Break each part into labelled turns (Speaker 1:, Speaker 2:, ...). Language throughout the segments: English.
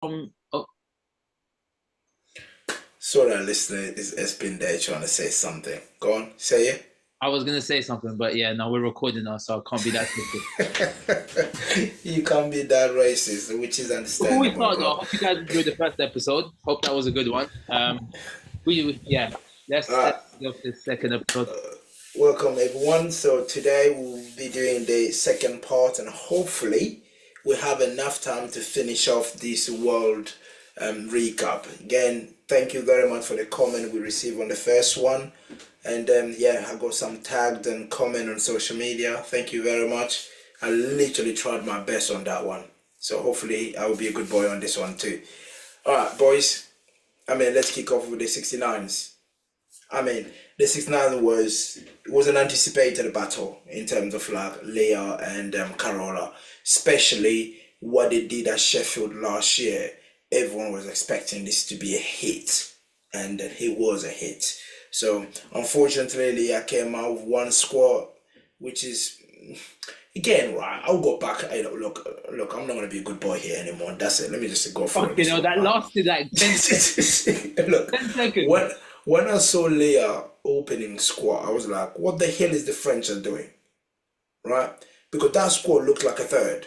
Speaker 1: Oh,
Speaker 2: So that listener is Espin there trying to say something. Go on, say it.
Speaker 1: I was gonna say something, but yeah, no, we're recording now, so I can't be that stupid.
Speaker 2: You can't be that racist, which is
Speaker 1: Before we
Speaker 2: understandable,
Speaker 1: start, though, I
Speaker 2: bro.
Speaker 1: hope you guys enjoyed the first episode. Hope that was a good one. Yeah, let's
Speaker 2: Alright,
Speaker 1: go for the second episode.
Speaker 2: welcome everyone. So today we'll be doing the second part, and hopefully we have enough time to finish off this world recap. Again, thank you very much for the comment we received on the first one. And yeah, I got some tagged and comment on social media. Thank you very much. I literally tried my best on that one. So hopefully I will be a good boy on this one too. Alright, boys. Let's kick off with the 69s. The 69 was an anticipated battle in terms of like Leah and Carola, especially what they did at Sheffield last year. Everyone was expecting this to be a hit, and it was a hit. So unfortunately, Leah came out with one squad, which is again right. I'll go back. Hey, look, I'm not gonna be a good boy here anymore. That's it. Let me just go through
Speaker 1: Okay,
Speaker 2: this
Speaker 1: no,
Speaker 2: one.
Speaker 1: that lasted like 10 seconds.
Speaker 2: Look,
Speaker 1: 10 seconds.
Speaker 2: when I saw Leia opening squat, I was like, what the hell is the French are doing? Right? Because that squat looked like a third.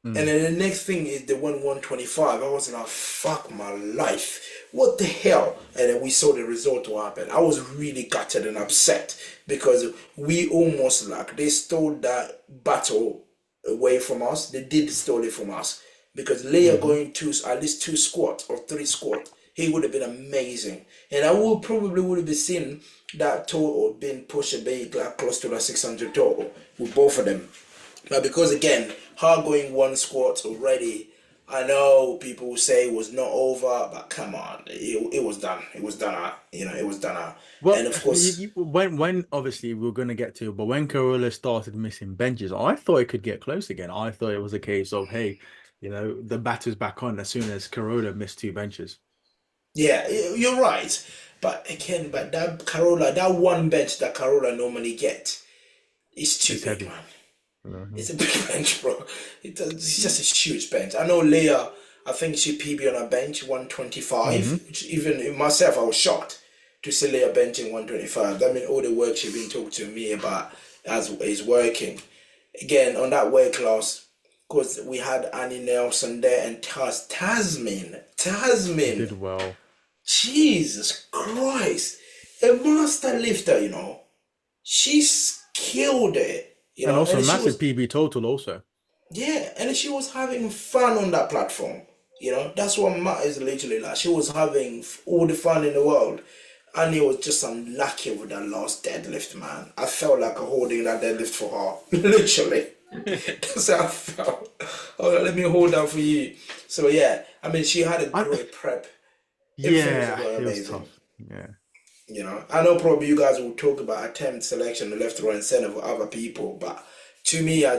Speaker 2: And
Speaker 3: Mm.
Speaker 2: then the next thing is they went 125. I was like, fuck my life. What the hell? And then we saw the result what happened. I was really gutted and upset because we almost like they stole that battle away from us. They did steal it from us. Because Leia
Speaker 3: Hmm.
Speaker 2: going to at least two squat or three squat, he would have been amazing. And I would probably would have been seen that total being pushed a bit like close to like 600 total with both of them. But because again, her going one squat already, I know people will say it was not over, but come on, it was done. It was done out. It was done out.
Speaker 3: Well,
Speaker 2: And of course,
Speaker 3: when obviously we're going to get to, but when Corolla started missing benches, I thought it could get close again. I thought it was a case of, hey, the batter's back on as soon as Corolla missed two benches.
Speaker 2: yeah, you're right. But again, but that Carola, that one bench that Carola normally get is too
Speaker 3: It's
Speaker 2: big,
Speaker 3: heavy.
Speaker 2: man.
Speaker 3: Mhm.
Speaker 2: It's a big bench, bro. It's just a huge bench. I know Leah, I think she PB on a bench 125,
Speaker 3: Hmm.
Speaker 2: which even myself, I was shocked to see Leah benching 125. That means all the work she's been talking to me about as is working. Again, on that weight class, because we had Annie Nelson there and Tasmin.
Speaker 3: Did
Speaker 2: Tasmin.
Speaker 3: well.
Speaker 2: Jesus Christ. A master lifter, she's killed it,
Speaker 3: And also
Speaker 2: and she
Speaker 3: massive
Speaker 2: was
Speaker 3: PB total also.
Speaker 2: yeah, and she was having fun on that platform. That's what matters literally like. She was having all the fun in the world. And it was just unlucky with that last deadlift, man. I felt like holding that deadlift for her. Literally. That's how I felt. Oh, let me hold that for you. So yeah, she had a
Speaker 3: I,
Speaker 2: great prep. Everything was
Speaker 3: yeah,
Speaker 2: going
Speaker 3: it was
Speaker 2: amazing.
Speaker 3: tough. Yeah.
Speaker 2: I know probably you guys will talk about attempt selection, the left, right, and center for other people, but to me, I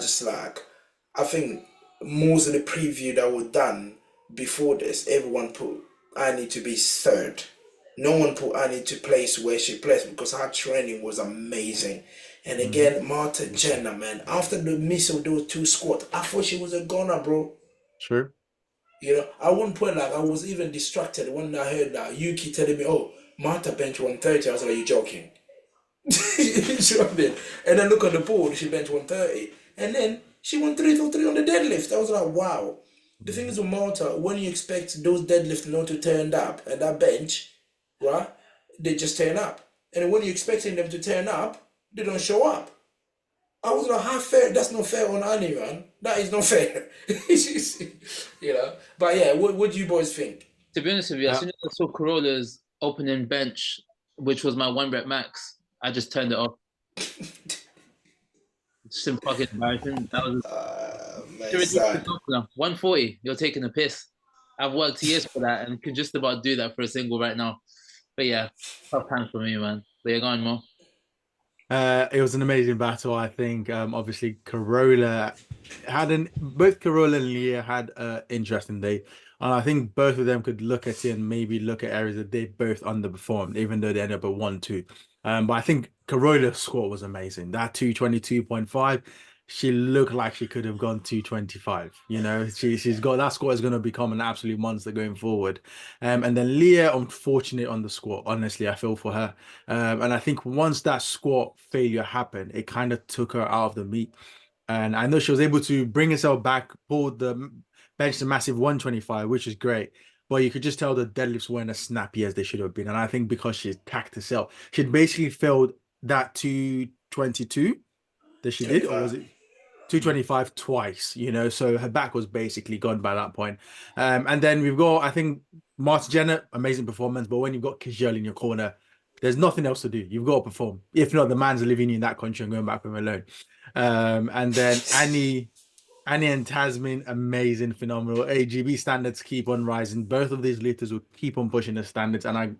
Speaker 2: think most of the preview that was done before this, everyone put Annie to be third. No one put Annie to place where she placed because her training was amazing. And
Speaker 3: Hmm.
Speaker 2: again, Marta Jenner, man, after the miss of those two squats, I thought she was a goner, bro.
Speaker 3: True.
Speaker 2: At one point, like I was even distracted when I heard that Yuki telling me, "Oh, Marta bench 130." I was like, "You joking?" You see what I mean? And then look on the board, she bench 130, and then she won 3 for 3 on the deadlift. I was like, "Wow." The thing
Speaker 3: Mhm.
Speaker 2: is with Malta, when you expect those deadlifts not to turn up at that bench, right? They just turn up, and when you're expecting them to turn up, they don't show up. I was like, how fair? That's not fair on Annie, man. That is not fair. But yeah, what do you boys think?
Speaker 1: To be honest with you, as
Speaker 3: Uh,
Speaker 1: soon as I saw Corolla's opening bench, which was my one rep max, I just turned it off. It's just fucking embarrassing. That was
Speaker 2: My
Speaker 1: a ridiculous
Speaker 2: son.
Speaker 1: opener. 140, you're taking a piss. I've worked years for that and could just about do that for a single right now. But yeah, tough times for me, man. But yeah, go on, Mo.
Speaker 3: it was an amazing battle, I think. Obviously, Corolla both Corolla and Leah had an interesting day. And I think both of them could look at it and maybe look at areas that they both underperformed, even though they ended up at 1-2. But I think Corolla's score was amazing. That 222.5. she looked like she could have gone 225. You know, she's got that squat is going to become an absolute monster going forward. And then Leah, unfortunate on the squat. Honestly, I feel for her. And I think once that squat failure happened, it kind of took her out of the meet. And I know she was able to bring herself back, pull the bench to massive 125, which is great. But you could just tell the deadlifts weren't as snappy as they should have been. And I think because she tacked herself, she'd basically failed that 222 that she did, or was
Speaker 2: 25.
Speaker 3: it 225 twice, you know? So her back was basically gone by that point. And then we've got, I think, Marta Jenner, amazing performance. But when you've got Kajal in your corner, there's nothing else to do. You've got to perform. If not, the man's leaving you in that country and going back home alone. And then Annie and Tasmin, amazing, phenomenal. AGB standards keep on rising. Both of these lifters will keep on pushing the standards. And I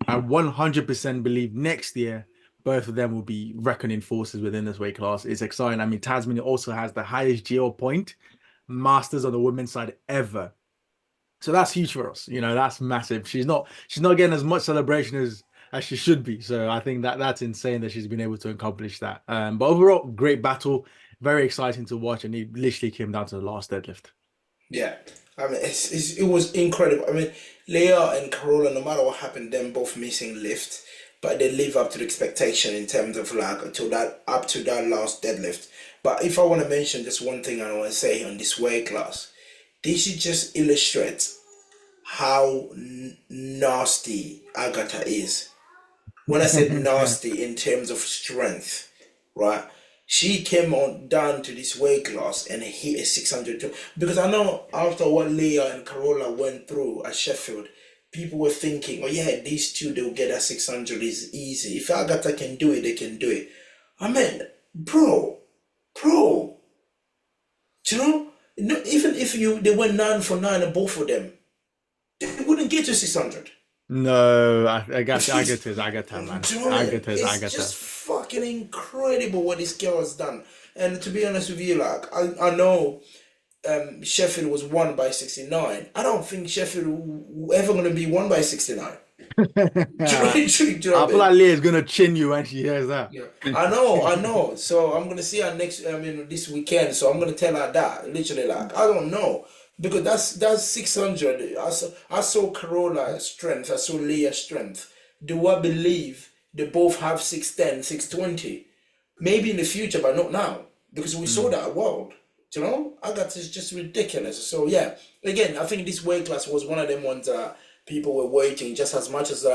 Speaker 3: 100% believe next year, both of them will be reckoning forces within this weight class. It's exciting. I mean, Tasmin also has the highest GO point masters on the women's side ever. So that's huge for us. You know, that's massive. She's not getting as much celebration as she should be. So I think that's insane that she's been able to accomplish that. But overall, great battle, very exciting to watch, and it literally came down to the last deadlift.
Speaker 2: Yeah, I mean, it was incredible. I mean, Leah and Carola, no matter what happened, them both missing lift, but they live up to the expectation in terms of like to that up to that last deadlift. But if I want to mention just one thing I want to say on this weight class, this should just illustrate how nasty Agatha is. When I said nasty in terms of strength, right? She came on down to this weight class and hit a 600 because I know after what Leah and Carola went through at Sheffield, people were thinking, oh yeah, these two they'll get that 600 is easy. If Agatha can do it, they can do it. I mean, bro, do you know? No, even if they went 9 for 9 and both of them, they wouldn't get to 600.
Speaker 3: No, I guess Agatha is Agatha, man.
Speaker 2: Do you know what I mean?
Speaker 3: Agatha is
Speaker 2: It's
Speaker 3: Agatha.
Speaker 2: just fucking incredible what this girl has done. And to be honest with you, like I know Sheffield was won by 69. I don't think Sheffield ever gonna be won by 69. Do you know,
Speaker 3: I
Speaker 2: do you know what I
Speaker 3: feel
Speaker 2: mean?
Speaker 3: like Leah's gonna chin you when she hears that.
Speaker 2: Yeah, I know. So I'm gonna see her next. I mean, this weekend. So I'm gonna tell her that literally, like I don't know because that's 600. I saw Corolla strength. I saw Leah strength. Do I believe they both have 610, 620? Maybe in the future, but not now because we saw
Speaker 3: Mm.
Speaker 2: that at World. You know, Agatha is just ridiculous. So yeah, again, I think this weight class was one of them ones that people were waiting just as much as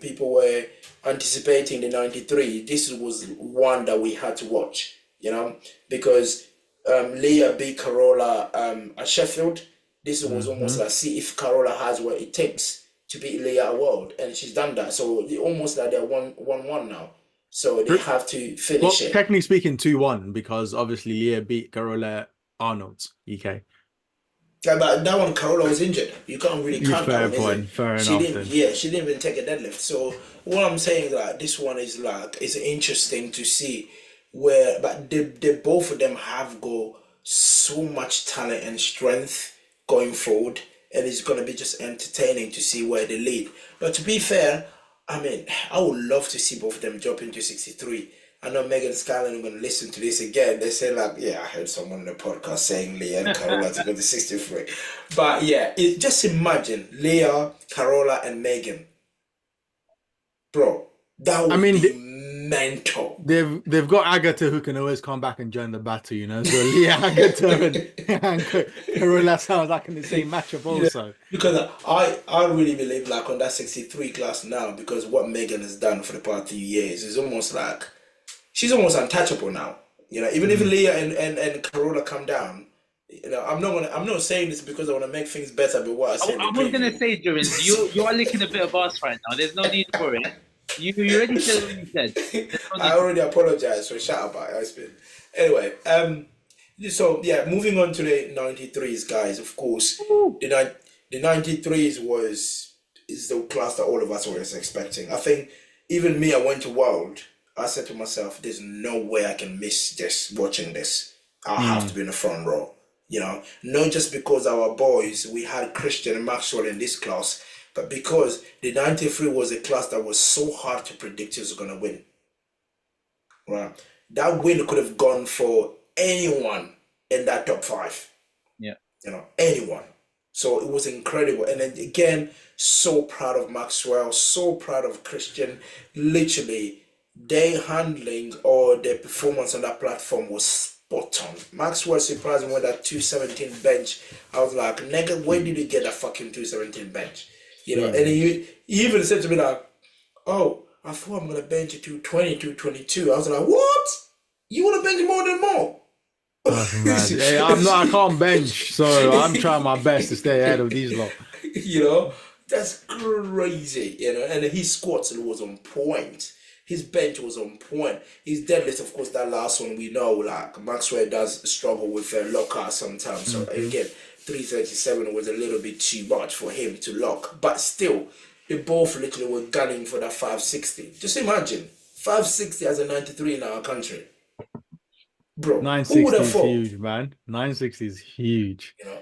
Speaker 2: people were anticipating the 93. This was one that we had to watch, you know, because Leah beat Carola at Sheffield. This was almost
Speaker 3: Hmm.
Speaker 2: like see if Carola has what it takes to beat Leah at World, and she's done that. So they almost like they're one now. So they have to finish
Speaker 3: Well,
Speaker 2: it.
Speaker 3: technically speaking, 2-1 because obviously Leah beat Carola Arnold's EK.
Speaker 2: Yeah, but that one, Carola was injured. You can't really
Speaker 3: You
Speaker 2: count that
Speaker 3: fair
Speaker 2: one, is it?
Speaker 3: point. Fair
Speaker 2: She
Speaker 3: enough
Speaker 2: didn't.
Speaker 3: then.
Speaker 2: Yeah, she didn't even take a deadlift. So what I'm saying, like this one is like it's interesting to see where, but they both of them have got so much talent and strength going forward, and it's gonna be just entertaining to see where they lead. But to be fair, I mean, I would love to see both of them drop into 63. I know Megan Skyline are going to listen to this again. They say like, yeah, I heard someone in the podcast saying Leah and Carola to go to 63. But yeah, just imagine Leah, Carola, and Megan. Bro, that
Speaker 3: I
Speaker 2: would
Speaker 3: mean,
Speaker 2: be mental.
Speaker 3: they've got Agatha who can always come back and join the battle, you know. So Leah, Agatha, and Carola sounds like in the same matchup
Speaker 2: Yeah,
Speaker 3: also.
Speaker 2: because I really believe like on that 63 class now because what Megan has done for the past 2 years is almost like she's almost untouchable now. You know, even if
Speaker 3: Mm.
Speaker 2: Leah and Carola come down, you know, I'm not saying this because I want to make things better, but what I
Speaker 1: I,
Speaker 2: said in the
Speaker 1: I was gonna
Speaker 2: preview.
Speaker 1: say, Jurins, you are licking a bit of us right now. There's no need for it. You already said what you said. There's no
Speaker 2: I
Speaker 1: need to.
Speaker 2: already apologize for shout about Espin. Anyway, so yeah, moving on to the 93s, guys. Of course, the nine the 93s is the class that all of us were expecting. I think even me, I went to World. I said to myself, "There's no way I can miss this. Watching this, I have to
Speaker 3: Mm.
Speaker 2: be in the front row." You know, not just because our boys, we had Christian and Maxwell in this class, but because the 93 was a class that was so hard to predict who's gonna win. Right. That win could have gone for anyone in that top five.
Speaker 1: Yeah.
Speaker 2: Anyone. So it was incredible. And then again, so proud of Maxwell, so proud of Christian. Literally, their handling or their performance on that platform was spot on. Maxwell surprised me with that 217 bench. I was like, nigga, where did you get that fucking 217 bench? And he even said to me like, oh, I thought I'm gonna bench 220, 222. I was like, what? You wanna bench more than more?
Speaker 3: That's mad. Hey, I can't bench, so I'm trying my best to stay ahead of these lot.
Speaker 2: That's crazy, and his squats was on point. His bench was on point. His deadlift, of course, that last one we know, like Maxwell does struggle with lock sometimes. So again, 337 was a little bit too much for him to lock. But still, they both literally were gunning for that 560. Just imagine, 560 as a 93 in our country. Bro, who would
Speaker 3: 960
Speaker 2: have
Speaker 3: is
Speaker 2: thought?
Speaker 3: huge, man. 960 is huge.
Speaker 2: You know,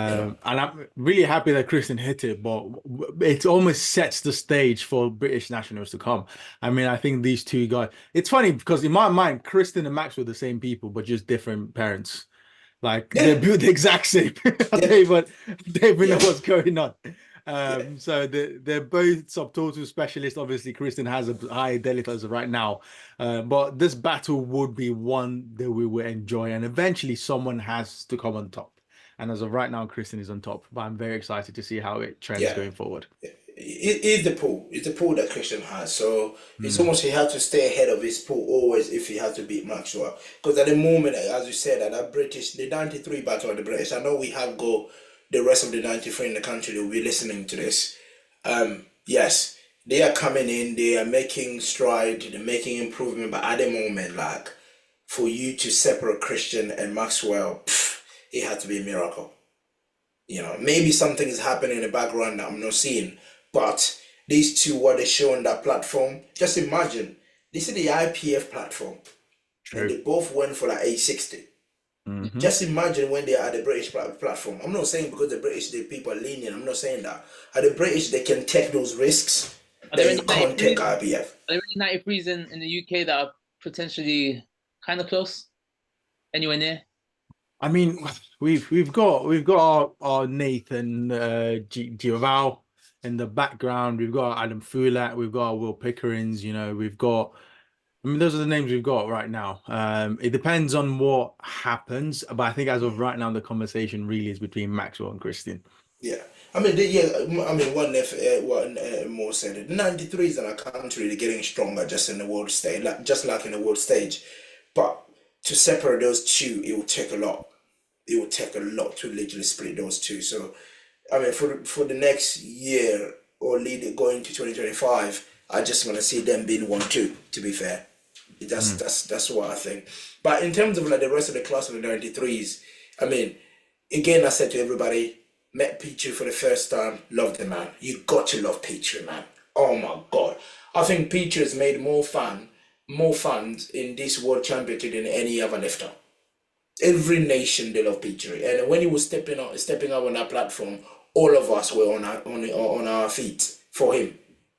Speaker 2: you know.
Speaker 3: And I'm really happy that Christian hit it, but it almost sets the stage for British nationals to come. I mean, I think these two guys, it's funny because in my mind, Christian and Max were the same people, but just different parents. Like
Speaker 2: Yeah,
Speaker 3: they're built the exact same. I
Speaker 2: yeah,
Speaker 3: don't even know
Speaker 2: yeah,
Speaker 3: what's going on.
Speaker 2: yeah,
Speaker 3: So they're both subtotal specialists. Obviously, Kristen has a high deadlift as of right now, but this battle would be one that we will enjoy, and eventually someone has to come on top. And as of right now, Kristen is on top, but I'm very excited to see how it trends
Speaker 2: yeah.
Speaker 3: going forward.
Speaker 2: It is the pool. It's the pool that Christian has. So it's
Speaker 3: Mm,
Speaker 2: almost he had to stay ahead of his pool always if he had to beat Maxwell. Because at the moment, as you said, at that British, the 93 battle of the British, I know we have got the rest of the 93 in the country that will be listening to this. Yes, they are coming in, they are making stride, they're making improvement, but at the moment, like for you to separate Christian and Maxwell, it had to be a miracle. Maybe something is happening in the background that I'm not seeing, but these two, what they show on that platform, just imagine, this is the IPF platform, and
Speaker 3: true.
Speaker 2: they both went for like 860.
Speaker 3: Hmm.
Speaker 2: Just imagine when they are at the British platform. I'm not saying because the British, the people are lenient, I'm not saying that. At the British, they can take those risks
Speaker 1: Are there
Speaker 2: that
Speaker 1: any
Speaker 2: you can't take
Speaker 1: 93s?
Speaker 2: IPF.
Speaker 1: Are there any 93s in the UK that are potentially kind of close? Anywhere near?
Speaker 3: I mean, we've got our Nathan Giraval in the background. We've got Adam Fulat. We've got our Will Pickerings. We've got. I mean, those are the names we've got right now. It depends on what happens, but I think as of right now, the conversation really is between Maxwell and Christian.
Speaker 2: Yeah. What more said it. 93s in our country, they're getting stronger just in the world stage, just like in the world stage. But to separate those two, it will take a lot. It will take a lot to literally split those two. So, I mean, for the next year or lead going to 2025, I just want to see them being 1-2. To be fair,
Speaker 3: Mm.
Speaker 2: that's what I think. But in terms of like the rest of the class of the 93s, I mean, again, I said to everybody, met Petrie for the first time, loved the man. You got to love Petrie, man. Oh my God. I think Petrie has made more fans in this world championship than any other lifter. Every nation they love Petrie. And when he was stepping up on that platform, all of us were on our feet for him.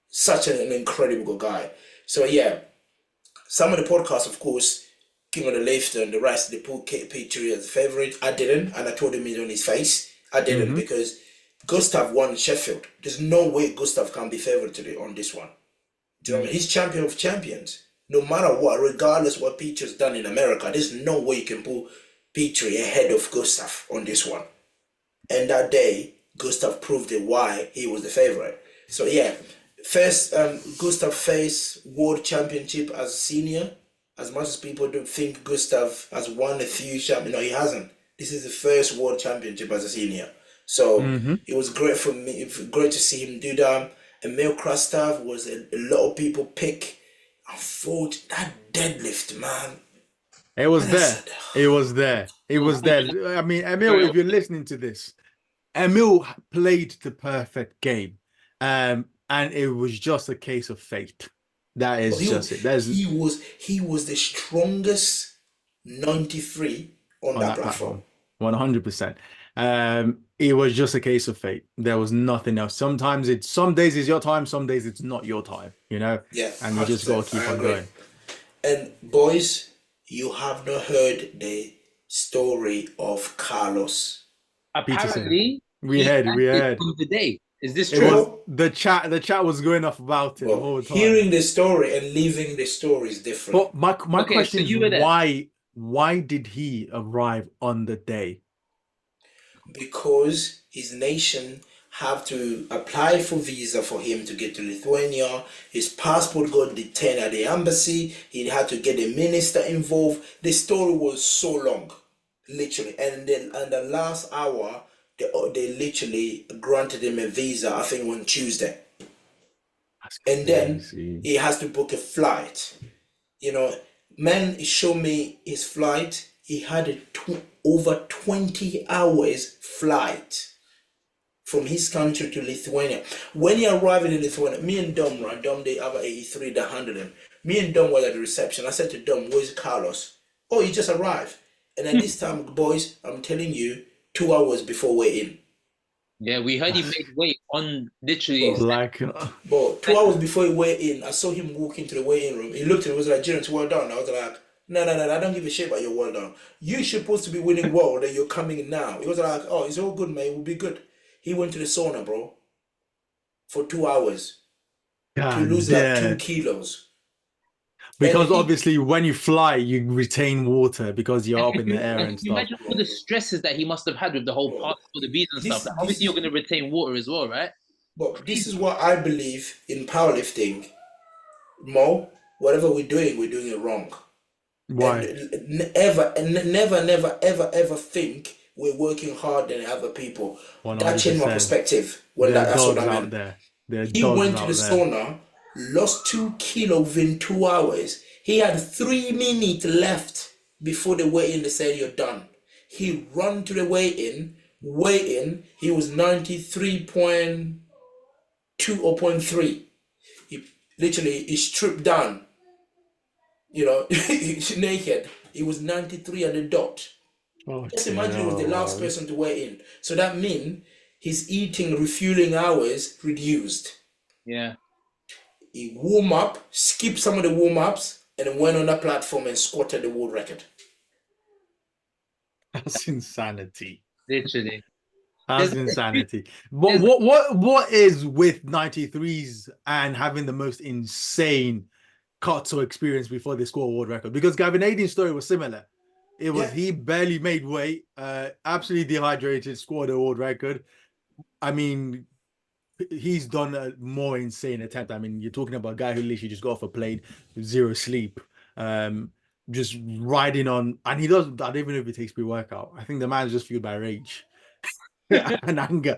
Speaker 2: Such an incredible guy. So yeah, some of the podcasts, of course, King of the Lift and the rest, they put Petrie as a favorite. I didn't, and I told him it on his face. I didn't
Speaker 3: Hmm.
Speaker 2: because Gustav won Sheffield. There's no way Gustav can be favored today on this one. Do you know what I mean? He's champion of champions. No matter what, regardless what Petrie's done in America, there's no way you can put Petrie ahead of Gustav on this one. And that day, Gustav proved it why he was the favorite. So yeah, first Gustav faced world championship as senior. As much as people don't think Gustav has won a few champions, no, he hasn't. This is the first world championship as a senior. So
Speaker 3: Hmm.
Speaker 2: it was great for me, great to see him do that. Emil Krastav was a lot of people pick. I thought that deadlift, man.
Speaker 3: It was
Speaker 2: And I
Speaker 3: there.
Speaker 2: said,
Speaker 3: It was there. It
Speaker 1: It was
Speaker 3: was there. I mean, Emil,
Speaker 1: very
Speaker 3: if you're listening to this, Emil played the perfect game. And it was just a case of fate. That
Speaker 2: But
Speaker 3: is just it. There's
Speaker 2: he was the strongest 93 on
Speaker 3: on
Speaker 2: that
Speaker 3: that
Speaker 2: platform.
Speaker 3: platform, 100%. It was just a case of fate. There was nothing else. Some days it's your time, some days it's not your time.
Speaker 2: Yeah,
Speaker 3: And you just
Speaker 2: 100%.
Speaker 3: gotta keep
Speaker 2: I
Speaker 3: on
Speaker 2: agree.
Speaker 3: going.
Speaker 2: And boys, you have not heard the story of Carlos.
Speaker 3: Peterson.
Speaker 1: Apparently,
Speaker 3: We
Speaker 1: he
Speaker 3: heard, we
Speaker 1: landed
Speaker 3: heard.
Speaker 1: on the day. Is this
Speaker 3: It
Speaker 1: true?
Speaker 3: was
Speaker 2: Bro,
Speaker 3: the chat was going off about it the
Speaker 2: bro,
Speaker 3: whole time.
Speaker 2: hearing the story and living the story is different.
Speaker 3: But my
Speaker 1: Okay, so
Speaker 3: question is
Speaker 1: you were there.
Speaker 3: why did he arrive on the day?
Speaker 2: Because his nation have to apply for visa for him to get to Lithuania. His passport got detained at the embassy. He had to get a minister involved. The story was so long, literally. And then and the last hour, they literally granted him a visa, I think on Tuesday.
Speaker 3: That's
Speaker 2: And then
Speaker 3: crazy.
Speaker 2: he has to book a flight. You know, man, he showed me his flight. He had a over 20 hours flight from his country to Lithuania. When he arrived in Lithuania, me and Dom, right? Dom, they have 83 that handled him. Me and Dom were at the reception. I said to Dom, where's Carlos? Oh, he just arrived. And at this time, boys, I'm telling you, 2 hours before we're in.
Speaker 1: Yeah, we heard he
Speaker 3: That's
Speaker 1: made weight on literally.
Speaker 2: Bro,
Speaker 3: like
Speaker 2: but 2 hours before he went in, I saw him walk into the waiting room. He looked at me, was like, Jurins, well done. I was like, no, no, no, I don't give a shit about your well done. You're supposed to be winning world and you're coming in now. He was like, oh, it's all good, man. We'll be good. He went to the sauna, bro, for 2 hours to
Speaker 3: God
Speaker 2: lose like
Speaker 3: damn.
Speaker 2: 2 kilos. And
Speaker 3: Because
Speaker 2: he,
Speaker 3: obviously when you fly, you retain water because you're up in the air
Speaker 1: And
Speaker 3: and
Speaker 1: can you
Speaker 3: stuff.
Speaker 1: imagine all the stresses that he must have had with the whole
Speaker 2: bro,
Speaker 1: passport, the visa and stuff?
Speaker 2: this,
Speaker 1: Like,
Speaker 2: this
Speaker 1: obviously, you're
Speaker 2: is,
Speaker 1: going to retain water as well, right?
Speaker 2: but this is
Speaker 1: Crazy.
Speaker 2: what I believe in powerlifting. Mo, whatever we're doing it wrong. And
Speaker 3: Why?
Speaker 2: never ever think we're working harder than other people. That changed my
Speaker 3: 100%.
Speaker 2: perspective when
Speaker 3: There are
Speaker 2: that's what
Speaker 3: dogs
Speaker 2: I
Speaker 3: out
Speaker 2: meant.
Speaker 3: there. There are
Speaker 2: He
Speaker 3: dogs
Speaker 2: went to the
Speaker 3: out there.
Speaker 2: sauna, lost 2 kilos within 2 hours. He had 3 minutes left before the weigh-in. They said you're done. He run to the weigh-in. He was 93.2 or point 0.3. He literally he stripped down. You know, he's naked. He was 93 at the dot. Just
Speaker 3: Okay,
Speaker 2: imagine he was the last
Speaker 3: no.
Speaker 2: person to weigh in. So that means his eating, refueling hours reduced.
Speaker 1: Yeah.
Speaker 2: He warm up, skipped some of the warm ups, and then went on that platform and squatted the world record.
Speaker 3: That's insanity.
Speaker 1: Literally.
Speaker 3: That's
Speaker 1: There's,
Speaker 3: insanity. But
Speaker 1: there's,
Speaker 3: what is with 93s and having the most insane cuts or experience before they score a world record? Because Gavin Aiden's story was similar. It was
Speaker 2: Yeah,
Speaker 3: he barely made weight, absolutely dehydrated, scored a world record. I mean, he's done a more insane attempt. I mean, you're talking about a guy who literally just got off a plane, zero sleep, um, just riding on, and he does. I don't even know if he takes pre-workout. I think the man's just fueled by rage and anger.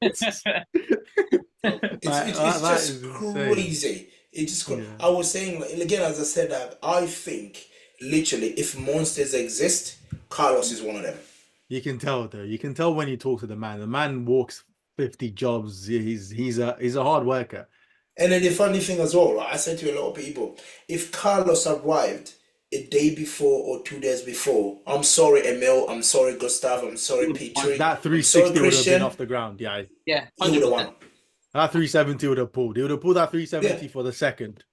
Speaker 3: It's,
Speaker 2: bro. It's
Speaker 3: that
Speaker 2: just
Speaker 3: is insane.
Speaker 2: crazy. It's just
Speaker 3: Yeah,
Speaker 2: I was saying like, again, as I said, that I think literally if monsters exist, Carlos is one of them.
Speaker 3: you can tell though. You can tell when you talk to the man. The man walks 50 jobs. He's a hard worker.
Speaker 2: And then the funny thing as well, right, I said to a lot of people, if Carlos arrived a day before or 2 days before, I'm sorry, Emil, I'm sorry, Gustav, I'm sorry, Petri,
Speaker 3: That
Speaker 2: I'm sorry,
Speaker 3: 360 would have been off
Speaker 2: Christian,
Speaker 3: the ground. Yeah,
Speaker 1: yeah,
Speaker 2: he would have
Speaker 1: 100%.
Speaker 2: won.
Speaker 3: that 370 would have pulled. He would have pulled that
Speaker 2: Yeah,
Speaker 3: 370 for the second.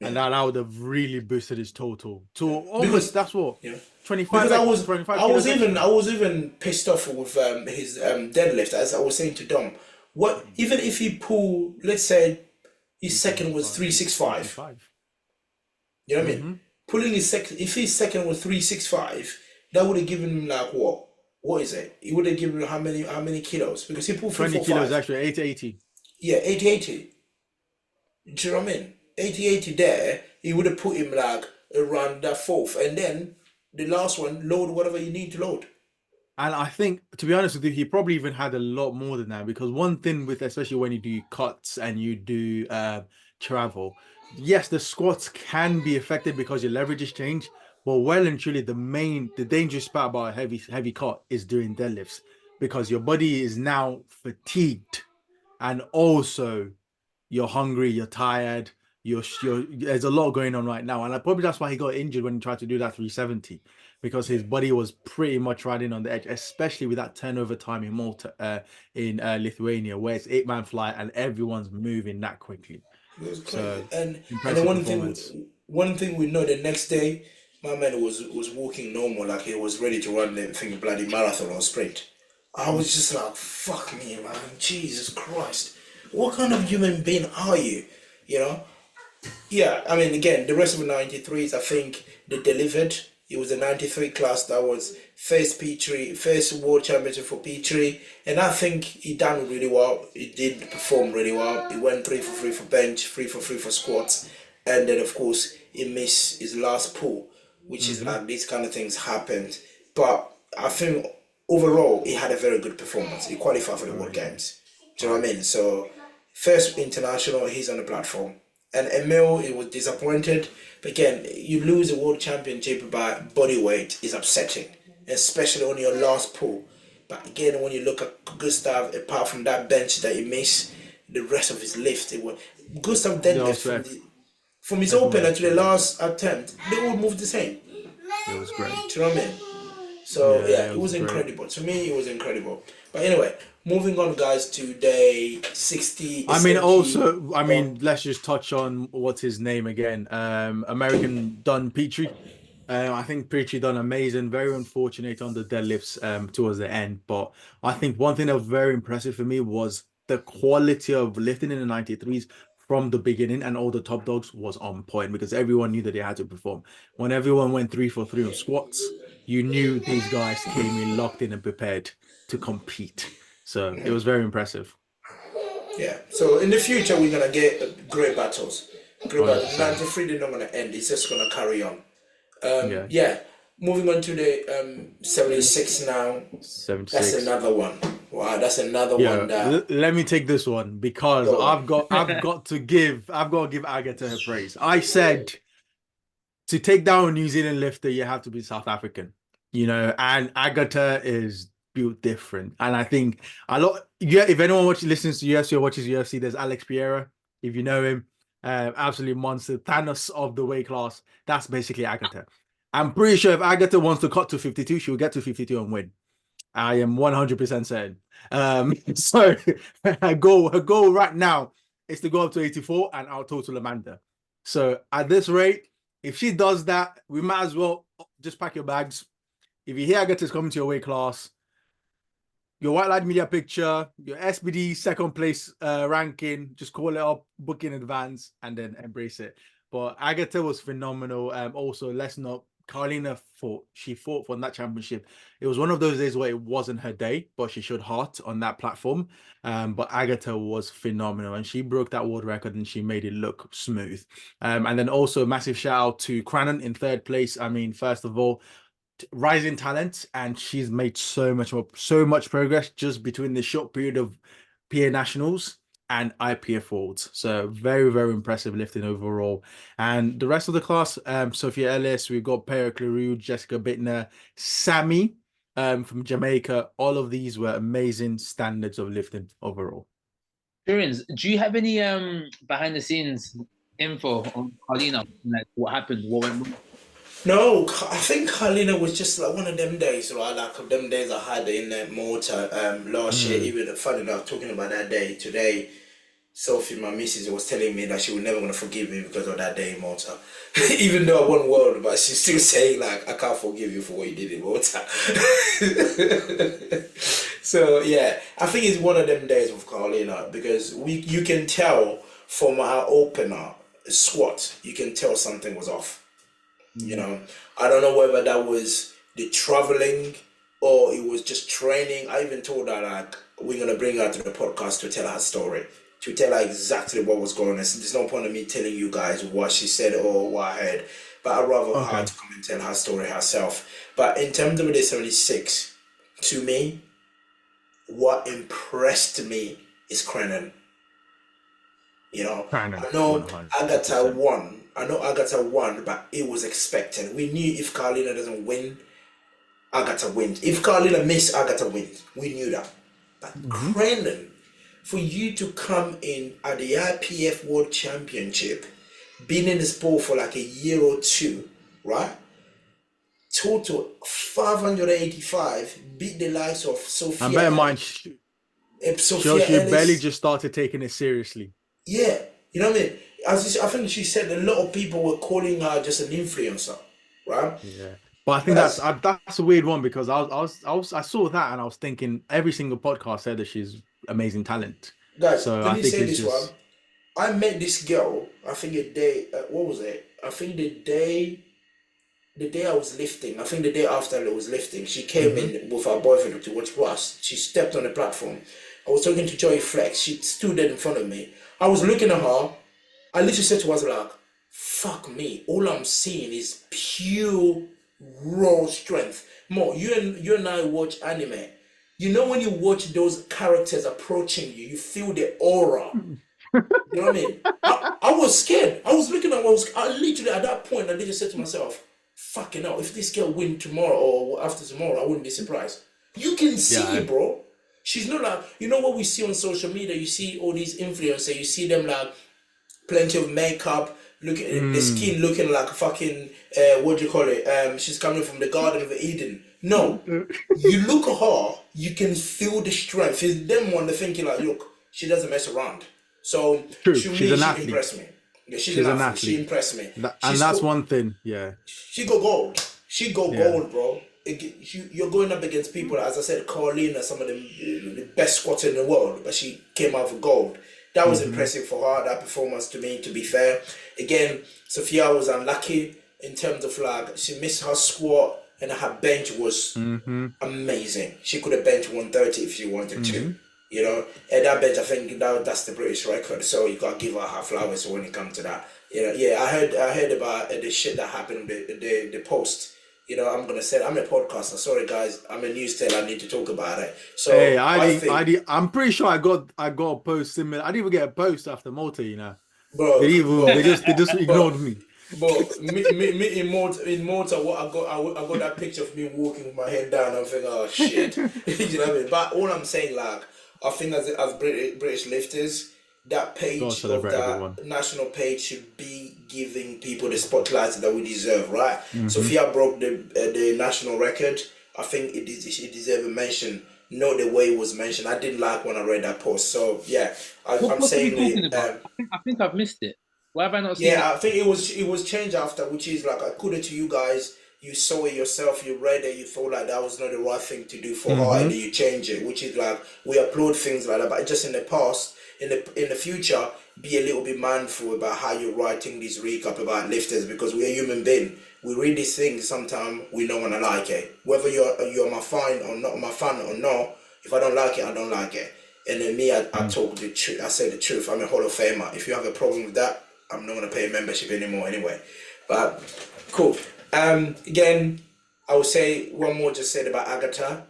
Speaker 3: And
Speaker 2: yeah,
Speaker 3: that would have really boosted his total to
Speaker 2: yeah.
Speaker 3: almost,
Speaker 2: Because
Speaker 3: that's what,
Speaker 2: yeah,
Speaker 3: 25
Speaker 2: because
Speaker 3: extra, 25 kilos
Speaker 2: I
Speaker 3: extra.
Speaker 2: was even pissed off with his deadlift, as I was saying to Dom. What even if he pull, let's say his second was
Speaker 3: 375,
Speaker 2: 365.
Speaker 3: 375.
Speaker 2: You know what I mean?
Speaker 3: Mm-hmm.
Speaker 2: Pulling his second, if his second was 365, that would have given him like what? What is it? It would have given him how many kilos? Because he pulled
Speaker 3: 20 kilos
Speaker 2: 345.
Speaker 3: extra, 880.
Speaker 2: Yeah, 80. Do you know what I mean? 80 there, he would have put him like around that fourth. And then the last one, load whatever you need to load.
Speaker 3: And I think, to be honest with you, he probably even had a lot more than that because one thing with, especially when you do cuts and you do travel, yes, the squats can be affected because your leverage is changed. But well and truly, the dangerous part about a heavy cut is doing deadlifts because your body is now fatigued and also you're hungry, you're tired, there's a lot going on right now. And probably that's why he got injured when he tried to do that 370 because
Speaker 2: Yeah,
Speaker 3: his body was pretty much riding on the edge, especially with that turnover time in Malta, in Lithuania, where it's 8-man fly and everyone's moving that quickly.
Speaker 2: it was crazy.
Speaker 3: So
Speaker 2: And then
Speaker 3: impressive performance.
Speaker 2: one thing we know the next day, My man was walking normal, like he was ready to run the thing bloody marathon or sprint. I was just like, fuck me, man, Jesus Christ, what kind of human being are you? You know? Yeah, I mean, again, the rest of the 93s, I think they delivered. It was a 93 class that was first P3, first world championship for P3, and I think he done really well. He did perform really well. He went 3 for 3 for bench, 3 for 3 for squats, and then, of course, he missed his last pull, which is
Speaker 3: Hmm.
Speaker 2: like these kind of things happened. But I think overall, he had a very good performance. He qualified for the World
Speaker 3: Amazing.
Speaker 2: Games. Do you know
Speaker 3: Wow.
Speaker 2: what I mean? So, first international, he's on the platform. And Emil, he was disappointed. But again, you lose a world championship by body weight is upsetting, especially on your last pull. But again, when you look at Gustav, apart from that bench that he missed, the rest of his lift, it was Gustav
Speaker 3: That
Speaker 2: deadlift
Speaker 3: was fair.
Speaker 2: from his opener to the
Speaker 3: Excellent.
Speaker 2: last attempt. They all moved the same.
Speaker 3: It was great.
Speaker 2: Do you know what I mean? So
Speaker 3: Yeah,
Speaker 2: yeah,
Speaker 3: it
Speaker 2: it
Speaker 3: was
Speaker 2: was
Speaker 3: great.
Speaker 2: incredible. To me, it was incredible. But anyway, moving on, guys, to day 60
Speaker 3: I mean,
Speaker 2: essentially.
Speaker 3: also, I
Speaker 2: Gone.
Speaker 3: mean, let's just touch on what's his name again. American Don Petrie. I think Petrie done amazing. Very unfortunate on the deadlifts towards the end, but I think one thing that was very impressive for me was the quality of lifting in the 93s from the beginning, and all the top dogs was on point because everyone knew that they had to perform. When everyone went 3 for 3 on squats, you knew these guys came in locked in and prepared to compete. So it was very impressive.
Speaker 2: Yeah. So in the future, we're gonna get great battles. Great battles.
Speaker 3: 100%.
Speaker 2: 93, they're not gonna end. It's just gonna carry on.
Speaker 3: Yeah.
Speaker 2: Yeah. Moving on to the 76 now. That's
Speaker 3: 76.
Speaker 2: another one. Wow, that's another one
Speaker 3: Yeah,
Speaker 2: that
Speaker 3: let me take this one because
Speaker 2: go on.
Speaker 3: I've got to give Agatha her praise. I said to take down a New Zealand lifter, you have to be South African, and Agatha is built different. And I think a lot, yeah, if anyone listens to UFC or watches UFC, there's Alex Pereira, if you know him, absolute monster, Thanos of the weight class. That's basically Agatha. I'm pretty sure if Agatha wants to cut to 52, she'll get to 52 and win. I am 100% certain. So her goal right now is to go up to 84 and out total Amanda. So at this rate, if she does that, we might as well just pack your bags. If you hear Agatha's coming to your weight class, your white light media picture, your SBD second place ranking, just call it up, book in advance, and then embrace it. But Agatha was phenomenal. Also, let's not Carlina fought. She fought for that championship. It was one of those days where it wasn't her day, but she showed heart on that platform. But Agatha was phenomenal, and she broke that world record and she made it look smooth. And then also massive shout out to Cranon in third place. I mean, first of all, rising talent, and she's made so much progress just between the short period of PA Nationals and IPF Worlds. So very, very impressive lifting overall. And the rest of the class, Sophia Ellis, we've got Pera Claru, Jessica Bittner, Sammy from Jamaica. All of these were amazing standards of lifting overall.
Speaker 1: Jurins, do you have any behind the scenes info on Carlina? Like what happened? What went wrong?
Speaker 2: No, I think Carlina was just like one of them days, right? Like them days I had in Malta last year.
Speaker 3: Mm.
Speaker 2: Even funny enough, talking about that day today, Sophie, my missus, was telling me that she was never gonna forgive me because of that day in Malta. Even though I won world, but she's still saying like I can't forgive you for what you did in Malta. So yeah, I think it's one of them days with Carlina because you can tell from our opener squat, you can tell something was off. You
Speaker 1: Mm.
Speaker 2: know, I don't know whether that was the traveling or it was just training. I even told her like we're gonna bring her to the podcast to tell her story, to tell her exactly what was going on. There's no point in me telling you guys what she said or what I heard, but I'd rather her
Speaker 3: Okay.
Speaker 2: to come and tell her story herself. But in terms of the 76, to me, what impressed me is Krenan. You know,
Speaker 3: Kind
Speaker 2: I know Agatha
Speaker 3: 100%.
Speaker 2: won. I know Agatha won, but it was expected. We knew if Carlina doesn't win, Agatha wins. If Carlina miss, Agatha wins. We knew that. But
Speaker 3: Hmm.
Speaker 2: Crandon, for you to come in at the IPF World Championship, been in the sport for like a year or two, right? Total 585, beat the likes of
Speaker 3: And
Speaker 2: Sophia
Speaker 3: bear in mind,
Speaker 2: Ellis. Sophia
Speaker 3: she barely
Speaker 2: Ellis.
Speaker 3: just started taking it seriously.
Speaker 2: Yeah, you know what I mean? I think she said a lot of people were calling her just an influencer, right?
Speaker 3: Yeah. But I
Speaker 2: But
Speaker 3: think that's a weird one because I saw that and I was thinking every single podcast said that she's amazing talent.
Speaker 2: guys,
Speaker 3: So
Speaker 2: let
Speaker 3: I
Speaker 2: me
Speaker 3: think
Speaker 2: say
Speaker 3: it's
Speaker 2: this one.
Speaker 3: just
Speaker 2: I met this girl, I think a day, what was it? I think the day I was lifting, I think the day after I was lifting, she came
Speaker 3: hmm
Speaker 2: in with her boyfriend to watch us. She stepped on the platform. I was talking to Joey Flex. She stood there in front of me. I was looking at her. I literally said to her, like, fuck me. All I'm seeing is pure raw strength. Mo, you and I watch anime. You know when you watch those characters approaching you, you feel the aura. You know what I mean? I was scared. I was looking at I literally at that point I literally said to myself, fucking hell, if this girl win tomorrow or after tomorrow, I wouldn't be surprised. You can see
Speaker 3: yeah.
Speaker 2: it, bro. She's not like, you know what we see on social media, you see all these influencers, you see them like plenty of makeup, looking the
Speaker 3: Mm.
Speaker 2: skin looking like fucking what do you call it? She's coming from the Garden of Eden. No, you look at her, you can feel the strength. It's them one they're thinking like, look, she doesn't mess around. So
Speaker 3: True.
Speaker 2: to
Speaker 3: She's
Speaker 2: me,
Speaker 3: an
Speaker 2: she
Speaker 3: athlete.
Speaker 2: impressed me. Yeah, she's an
Speaker 3: She's an
Speaker 2: athlete. She
Speaker 3: athlete.
Speaker 2: impressed me.
Speaker 3: And
Speaker 2: She's
Speaker 3: that's
Speaker 2: cool.
Speaker 3: one thing. Yeah.
Speaker 2: She got gold. She got
Speaker 3: Yeah.
Speaker 2: gold, bro. You're going up against people, as I said, Carlina, some of the best squatters in the world, but she came out with gold. That was
Speaker 3: hmm
Speaker 2: impressive for her, that performance to me, to be fair. Again, Sophia was unlucky in terms of like, she missed her squat and her bench was
Speaker 3: hmm
Speaker 2: amazing. She could have bench 130 if she wanted to.
Speaker 3: hmm
Speaker 2: You know, and that bench, I think that's the British record. So you gotta give her flowers when it comes to that. You know, yeah, I heard about the shit that happened, the post. You know, I'm gonna say I'm a podcaster. Sorry guys, I'm a news tell. I need to talk about it.
Speaker 3: Hey,
Speaker 2: So I think,
Speaker 3: I'm pretty sure I got a post similar. I didn't even get a post after Malta, you know.
Speaker 2: bro,
Speaker 3: They didn't even,
Speaker 2: bro,
Speaker 3: they just
Speaker 2: bro,
Speaker 3: ignored me.
Speaker 2: me in Malta, what I got that picture of me walking with my head down. I'm thinking, oh shit, you know what I mean? But all I'm saying, like, I think as British lifters, that
Speaker 3: Gotta
Speaker 2: page of
Speaker 3: celebrate
Speaker 2: that
Speaker 3: everyone.
Speaker 2: national page should be giving people the spotlight that we deserve, right?
Speaker 3: hmm
Speaker 2: Sophia broke the national record. I think it deserves a mention. Not the way it was mentioned. I didn't like when I read that post. So yeah,
Speaker 1: What
Speaker 2: I'm
Speaker 1: post are you
Speaker 2: saying
Speaker 1: talking
Speaker 2: it.
Speaker 1: about? I think I've missed it. Why have I not seen it?
Speaker 2: Yeah, I think it was changed after, which is like I put it to you guys. You saw it yourself. You read it. You thought like that was not the right thing to do for her, and
Speaker 3: hmm
Speaker 2: then you change it. Which is like we applaud things like that, but just in the past, in the future, be a little bit mindful about how you're writing this recap about lifters because we're human being. We read these things. Sometimes we don't want to like it. Whether you're my fan or not, my fan or not. If I don't like it, I don't like it. And then me, I talk the truth. I say the truth. I'm a Hall of Famer. If you have a problem with that, I'm not gonna pay a membership anymore anyway. But cool. Again, I would say one more just said about Agatha.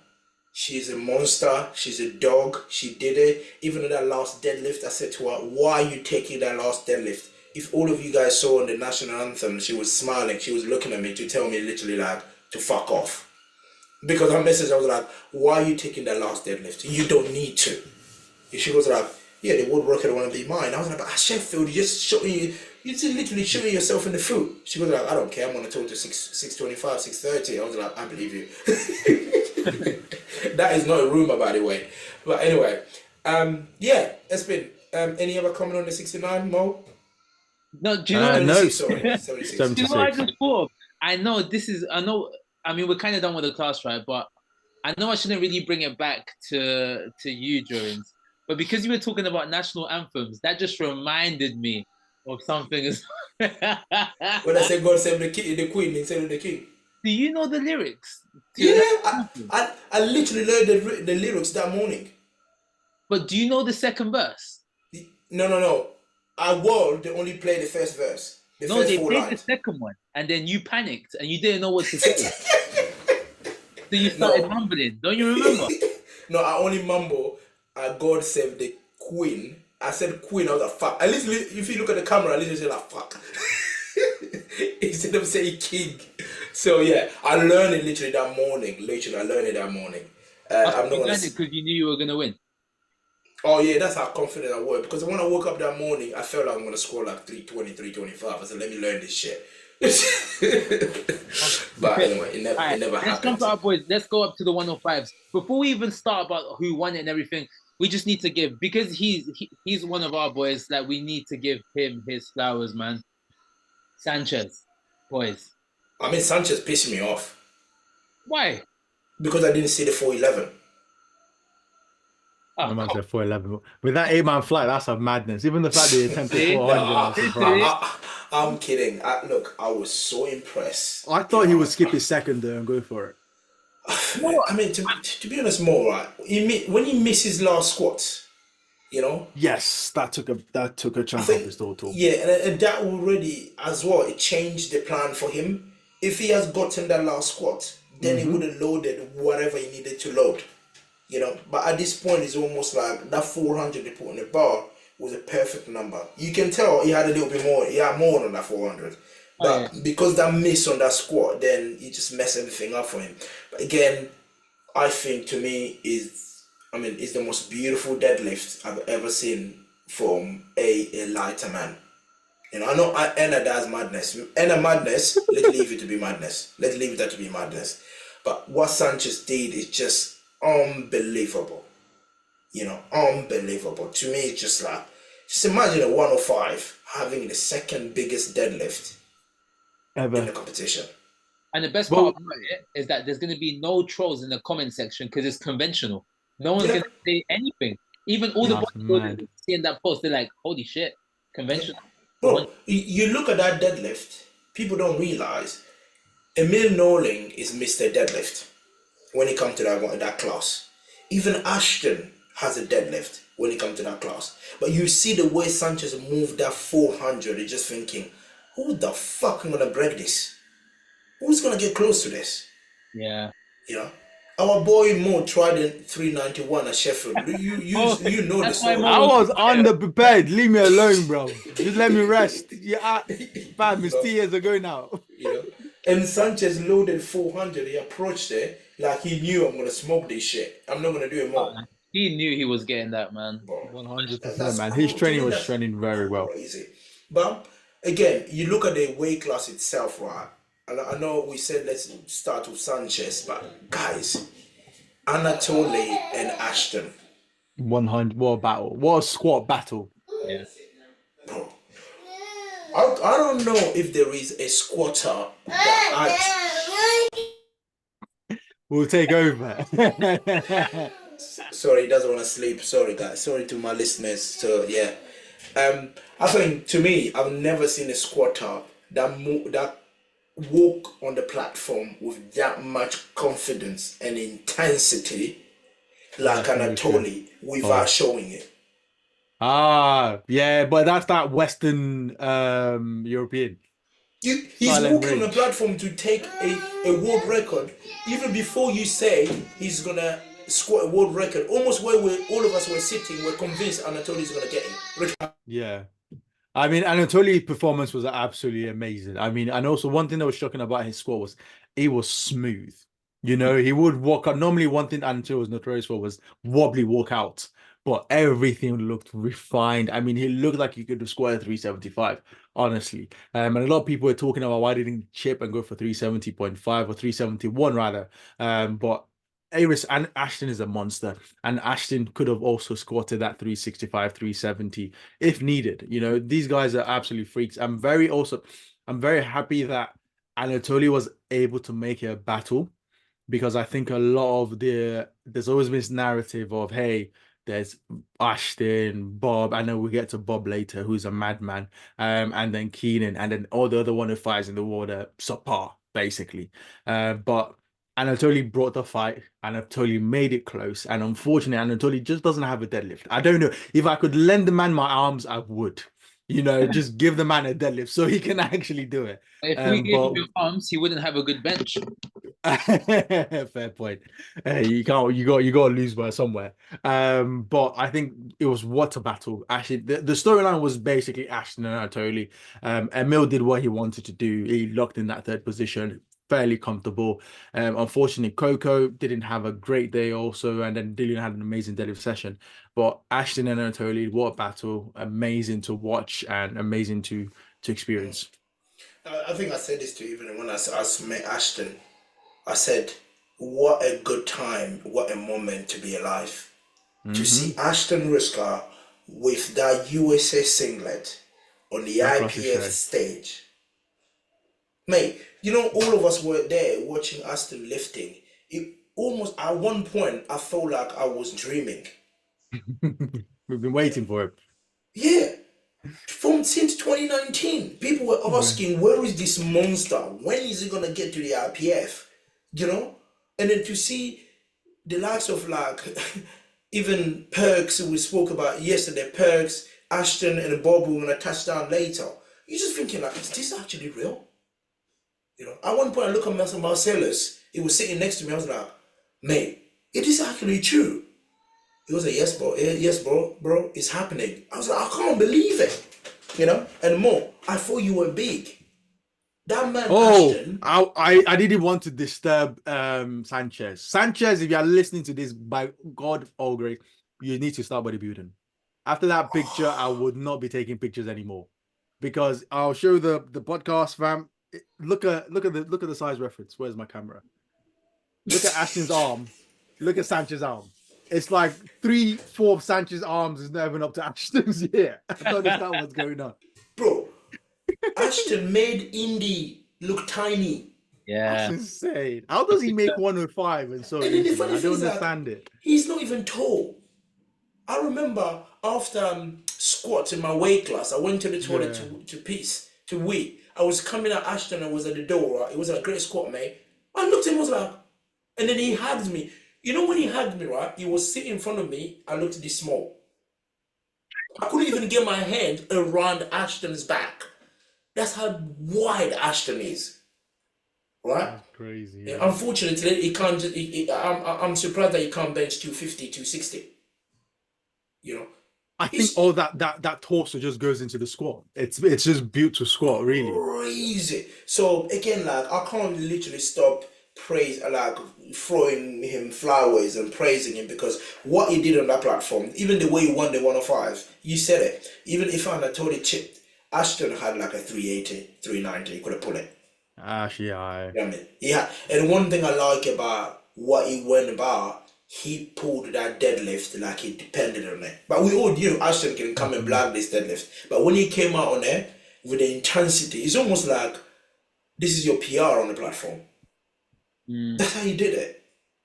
Speaker 2: She's a monster. She's a dog. She did it. Even in that last deadlift, I said to her, "Why are you taking that last deadlift?" If all of you guys saw on the national anthem, she was smiling. She was looking at me to tell me literally like to fuck off. Because her message, I was like, "Why are you taking that last deadlift? You don't need to." She was like, yeah, the world record want to be mine. I was like, but Sheffield, you're just shooting, you're just literally shooting yourself in the foot. She was like, I don't care. I'm gonna talk to 625, 630. I was like, I believe you. That is not a rumor, by the way. But anyway, yeah, Espin. Any other comment on the 69, Mo?
Speaker 1: No, do you know?
Speaker 3: No,
Speaker 2: 76, sorry, 76.
Speaker 1: Do you know what I
Speaker 3: 76.
Speaker 1: just thought? I know this is. I know. I mean, we're kind of done with the class, right? But I know I shouldn't really bring it back to you, Jurins. But because you were talking about national anthems, that just reminded me of something. Do
Speaker 2: When I say God save the king, the queen instead of the king.
Speaker 1: you know the lyrics to
Speaker 2: Yeah,
Speaker 1: the national anthem?
Speaker 2: I literally learned the lyrics that morning.
Speaker 1: But do you know the second verse?
Speaker 2: No, no, no. I will. They only play the first verse, the
Speaker 1: No,
Speaker 2: first
Speaker 1: they
Speaker 2: four
Speaker 1: played the
Speaker 2: lines.
Speaker 1: second one, and then you panicked and you didn't know what to say. So you started
Speaker 2: No,
Speaker 1: mumbling. Don't you remember?
Speaker 2: no. I only mumble. God save the queen. I said queen. I was like fuck. At least if you look at the camera, at least you say like fuck instead of saying king. So yeah, I learned it literally that morning. Literally, I learned it that morning. I'm not
Speaker 1: You
Speaker 2: gonna.
Speaker 1: learned it because you knew you were gonna win.
Speaker 2: Oh yeah, that's how confident I was. Because when I woke up that morning, I felt like I'm gonna score like 320, 325. I said, let me learn this shit. But anyway,
Speaker 1: All right,
Speaker 2: it never
Speaker 1: let's come
Speaker 2: happened.
Speaker 1: to our boys. Let's go up to the 105s. Before we even start about who won it and everything, we just need to give because he's one of our boys. Like we need to give him his flowers, man. Sanchez, boys.
Speaker 2: I mean, Sanchez pissed me off
Speaker 1: Why?
Speaker 2: because I didn't see the 411.
Speaker 1: Oh,
Speaker 3: My man
Speaker 1: come
Speaker 3: said 411. With that 8-man flight, that's a madness. Even the fact they attempted
Speaker 1: see?
Speaker 2: No,
Speaker 3: 400, I was surprised.
Speaker 2: I'm kidding. Look, I was so impressed.
Speaker 3: I
Speaker 2: You
Speaker 3: thought he would
Speaker 2: know,
Speaker 3: skip his second there and go for it.
Speaker 1: You know what?
Speaker 2: I mean, to be honest, more right. When he missed his last squat, you know,
Speaker 3: Yes, that took a
Speaker 2: I
Speaker 3: chunk off
Speaker 2: think
Speaker 3: his total.
Speaker 2: yeah, and that already as well. It changed the plan for him. If he has gotten that last squat, then he would
Speaker 3: Hmm.
Speaker 2: have loaded whatever he needed to load. You know, but at this point, it's almost like that 400 they put on the bar was a perfect number. You can tell he had a little bit more. He had more than that 400,
Speaker 1: Oh yeah.
Speaker 2: but because that miss on that squat, then he just messed everything up for him. But again, I think to me I mean, it's the most beautiful deadlift I've ever seen from a lighter man. You know, I know Enna does madness. Enna madness, let's leave it to be madness. Let's leave that to be madness. But what Sanchez did is just unbelievable. You know, unbelievable. To me, it's just like, just imagine a 105 having the second biggest deadlift in the
Speaker 3: Ever.
Speaker 2: competition.
Speaker 1: And the best part
Speaker 3: Well,
Speaker 1: about it is that there's going to be no trolls in the comment section because it's conventional. No one's
Speaker 2: Yeah,
Speaker 1: going to say anything. Even all the
Speaker 3: that's
Speaker 1: bodybuilders
Speaker 3: mad.
Speaker 1: seeing that post, they're like, "Holy shit,
Speaker 2: yeah.
Speaker 1: conventional." 400.
Speaker 2: Bro, you look at that deadlift, people don't realize Emil Noling is Mr. Deadlift when it comes to that class. Even Ashton has a deadlift when it comes to that class. But you see the way Sanchez moved that 400, you're just thinking, who the fuck am gonna break this? Who's gonna get close to this?
Speaker 1: Yeah.
Speaker 2: You know? Our boy Mo tried in 391 at Sheffield.
Speaker 1: Oh,
Speaker 2: You know the
Speaker 1: that's why
Speaker 2: story.
Speaker 1: Mo
Speaker 3: I
Speaker 1: was
Speaker 3: was
Speaker 1: quiet.
Speaker 3: underprepared. Leave me alone, bro. Just let me rest. Yeah, fam,
Speaker 2: You
Speaker 3: it's
Speaker 2: know,
Speaker 3: 2 years ago now.
Speaker 2: you know. And Sanchez loaded 400. He approached it like he knew I'm gonna smoke this shit. I'm not gonna do it more.
Speaker 1: He knew he was getting that, man.
Speaker 2: Bro,
Speaker 3: 100%,
Speaker 2: that's
Speaker 3: man. His
Speaker 2: cool. To
Speaker 3: training
Speaker 2: me,
Speaker 3: was
Speaker 2: that's
Speaker 3: training very well.
Speaker 2: crazy. But again, you look at the weight class itself, right? And I know we said let's start with Sanchez, but guys, Anatoly and Ashton,
Speaker 3: 100. What a battle. What a squat battle.
Speaker 1: Yeah.
Speaker 2: bro. I don't know if there is a squatter
Speaker 3: We'll take over.
Speaker 2: sorry, he doesn't want to sleep. Sorry, guys. Sorry to my listeners. So yeah, I think to me, I've never seen a squatter that walk on the platform with that much confidence and intensity like
Speaker 3: That's very true.
Speaker 2: Anatoly without
Speaker 3: Oh.
Speaker 2: showing it.
Speaker 3: Yeah, but that's that Western European
Speaker 2: He's
Speaker 3: silent
Speaker 2: walking on the
Speaker 3: rage.
Speaker 2: platform to take a world record even before you say he's gonna score a world record. Almost where all of us were sitting, we're convinced Anatoly is gonna get it.
Speaker 3: Yeah. I mean, Anatoly's performance was absolutely amazing. I mean, and also one thing that was shocking about his squat was he was smooth. You know, he would walk out. Normally, one thing Anatoly was notorious for was wobbly walkout, but everything looked refined. I mean, he looked like he could have squatted 375, honestly. And a lot of people were talking about why didn't he chip and go for 370.5 or 371 rather. But Aris and Ashton is a monster, and Ashton could have also squatted that 365, 370 if needed. You know, these guys are absolutely freaks. I'm very happy that Anatoly was able to make it a battle because I think a lot of there's always been this narrative of, hey, there's Ashton, Bob. I know we get to Bob later, who's a madman, and then Keenan, and then all the other 105s in the water, subpar, basically. But Anatoly brought the fight. Anatoly made it close, and unfortunately, Anatoly just doesn't have a deadlift. I don't know if I could lend the man my arms, I would. You know, just give the man a deadlift so he can actually do it.
Speaker 1: If we gave him
Speaker 3: But
Speaker 1: your arms, he wouldn't have a good bench.
Speaker 3: fair point. You got to lose by somewhere. But I think it was what a battle. Actually, the storyline was basically Ashton and Anatoly. Emil did what he wanted to do. He locked in that third position, fairly comfortable. Unfortunately, Coco didn't have a great day also, and then Dillian had an amazing deadlift session. But Ashton and Anatoly, what a battle! Amazing to watch and amazing to experience.
Speaker 2: I think I said this to you even when I met Ashton. I said, what a good time, what a moment to be alive. To see
Speaker 3: Hmm.
Speaker 2: Ashton Risker with that USA singlet on the
Speaker 3: That classic
Speaker 2: IPF
Speaker 3: show.
Speaker 2: stage. Mate, you know, all of us were there watching Aston lifting. It almost, at one point, I felt like I was dreaming.
Speaker 3: We've been waiting for it.
Speaker 2: Yeah, from since 2019, people were
Speaker 3: Yeah.
Speaker 2: asking, where is this monster? When is it gonna get to the IPF? You know? And then to see the likes of like even Perks, who we spoke about yesterday, Perks, Ashton, and Bob who are gonna touch down later. You're just thinking like, is this actually real? You know, at one point I look at Marcellus, he was sitting next to me, I was like, mate, it is actually true. He was like, yes, bro, yes, bro, it's happening. I was like, I can't believe it. You know? And more, I thought you were big. That man
Speaker 3: Oh,
Speaker 2: Ashton,
Speaker 3: I didn't want to disturb Sanchez. Sanchez, if you are listening to this, by God, all great, you need to start bodybuilding. After that picture, I would not be taking pictures anymore, because I'll show the podcast, fam. Look at the size reference. Where's my camera? Look at Ashton's arm. Look at Sanchez's arm. It's like 3/4 of Sanchez's arms is not even up to Ashton's here. I don't understand what's going on.
Speaker 2: bro, Ashton made Indy look tiny.
Speaker 3: That's
Speaker 1: Yeah.
Speaker 3: insane. How does he make 105 and so
Speaker 2: And then the
Speaker 3: easy, man?
Speaker 2: funny
Speaker 3: I
Speaker 2: thing
Speaker 3: don't
Speaker 2: is that
Speaker 3: understand it.
Speaker 2: he's not even tall. I remember after squats in my weight class, I went to the toilet
Speaker 3: Yeah.
Speaker 2: to wee. I was coming out, Ashton, and was at the door, right? It was a great squat, mate. I looked at him, I was like, and then he hugged me. You know when he hugged me, right? He was sitting in front of me. I looked this small. I couldn't even get my hand around Ashton's back. That's how wide Ashton is, right?
Speaker 3: That's crazy.
Speaker 2: Yeah,
Speaker 3: Yeah.
Speaker 2: unfortunately, he can't. I'm surprised that he can't bench 250, 260. You know,
Speaker 3: I think
Speaker 2: it's
Speaker 3: all that torso just goes into the squat. It's just built to squat, really.
Speaker 2: crazy. So again, like I can't literally stop throwing him flowers and praising him because what he did on that platform, even the way he won the 105, you said it. Even if Anatoly chipped, Ashton had like a 380, 390. He could have put it.
Speaker 3: Actually, I.
Speaker 2: You know what I mean? Yeah. And one thing I like about what he went about, he pulled that deadlift like he depended on it. But we all knew Ashton can come and
Speaker 3: Mhm.
Speaker 2: blag this deadlift. But when he came out on it with the intensity, it's almost like this is your PR on the platform.
Speaker 1: Mm.
Speaker 2: That's how he did it.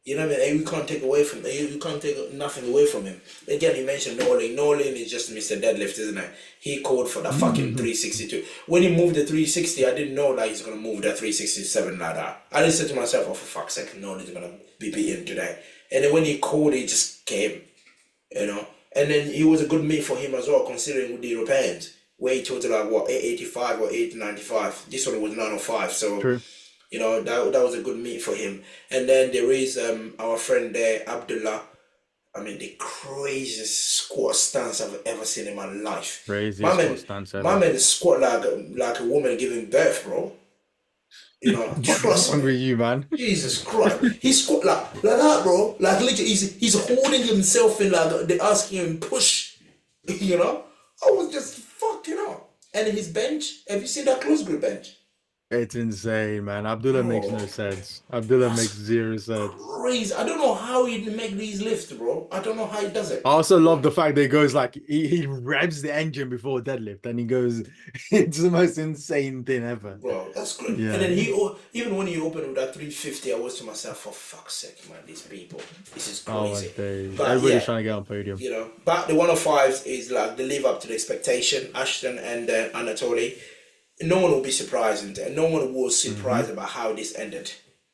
Speaker 2: You know what I mean? And we can't take away from you can't take nothing away from him. Again, he mentioned Nolan. Nolan is just Mr. Deadlift, isn't it? He called for the fucking 362. When he moved the 360, I didn't know that he's gonna move that 367 like that. I just said to myself, oh for fuck's sake, Nolan's gonna be beaten today. And then when he called, he just came, you know. And then it was a good meet for him as well, considering with the Europeans, where he totaled like what 885 or 895. This one was 905, so.
Speaker 3: True.
Speaker 2: You know, that was a good meet for him. And then there is our friend there, Abdullah. I mean, the craziest squat stance I've ever seen in my life.
Speaker 3: Crazy
Speaker 2: My
Speaker 3: squat
Speaker 2: man,
Speaker 3: stance
Speaker 2: my
Speaker 3: ever.
Speaker 2: man squat like a woman giving birth, bro. You know,
Speaker 3: What is
Speaker 2: trust
Speaker 3: wrong
Speaker 2: me.
Speaker 3: with you, man?
Speaker 2: Jesus Christ, he squat like that, bro. Like literally, he's holding himself in like they asking him push. You know, I was just fucking up. And his bench, have you seen that close grip bench?
Speaker 3: It's insane, man. Abdullah makes
Speaker 2: Bro,
Speaker 3: no sense. Abdullah makes
Speaker 2: that's
Speaker 3: zero sense.
Speaker 2: crazy. I don't know how he make these lifts, bro. I don't know how he does
Speaker 3: I
Speaker 2: it.
Speaker 3: also love the fact that he goes like he revs the engine before deadlift and he goes, it's the most insane thing ever.
Speaker 2: Bro, that's great. And
Speaker 3: Yeah.
Speaker 2: then even when he opened with that 350, I was to myself, for fuck's sake, man, these people, this is
Speaker 3: Oh my
Speaker 2: crazy.
Speaker 3: days.
Speaker 2: But
Speaker 3: Everybody's
Speaker 2: yeah,
Speaker 3: trying to get on podium.
Speaker 2: you know, but the 105s is like they live up to the expectation. Ashton and Anatoly, no one will be surprised, and no one was surprised about how this ended.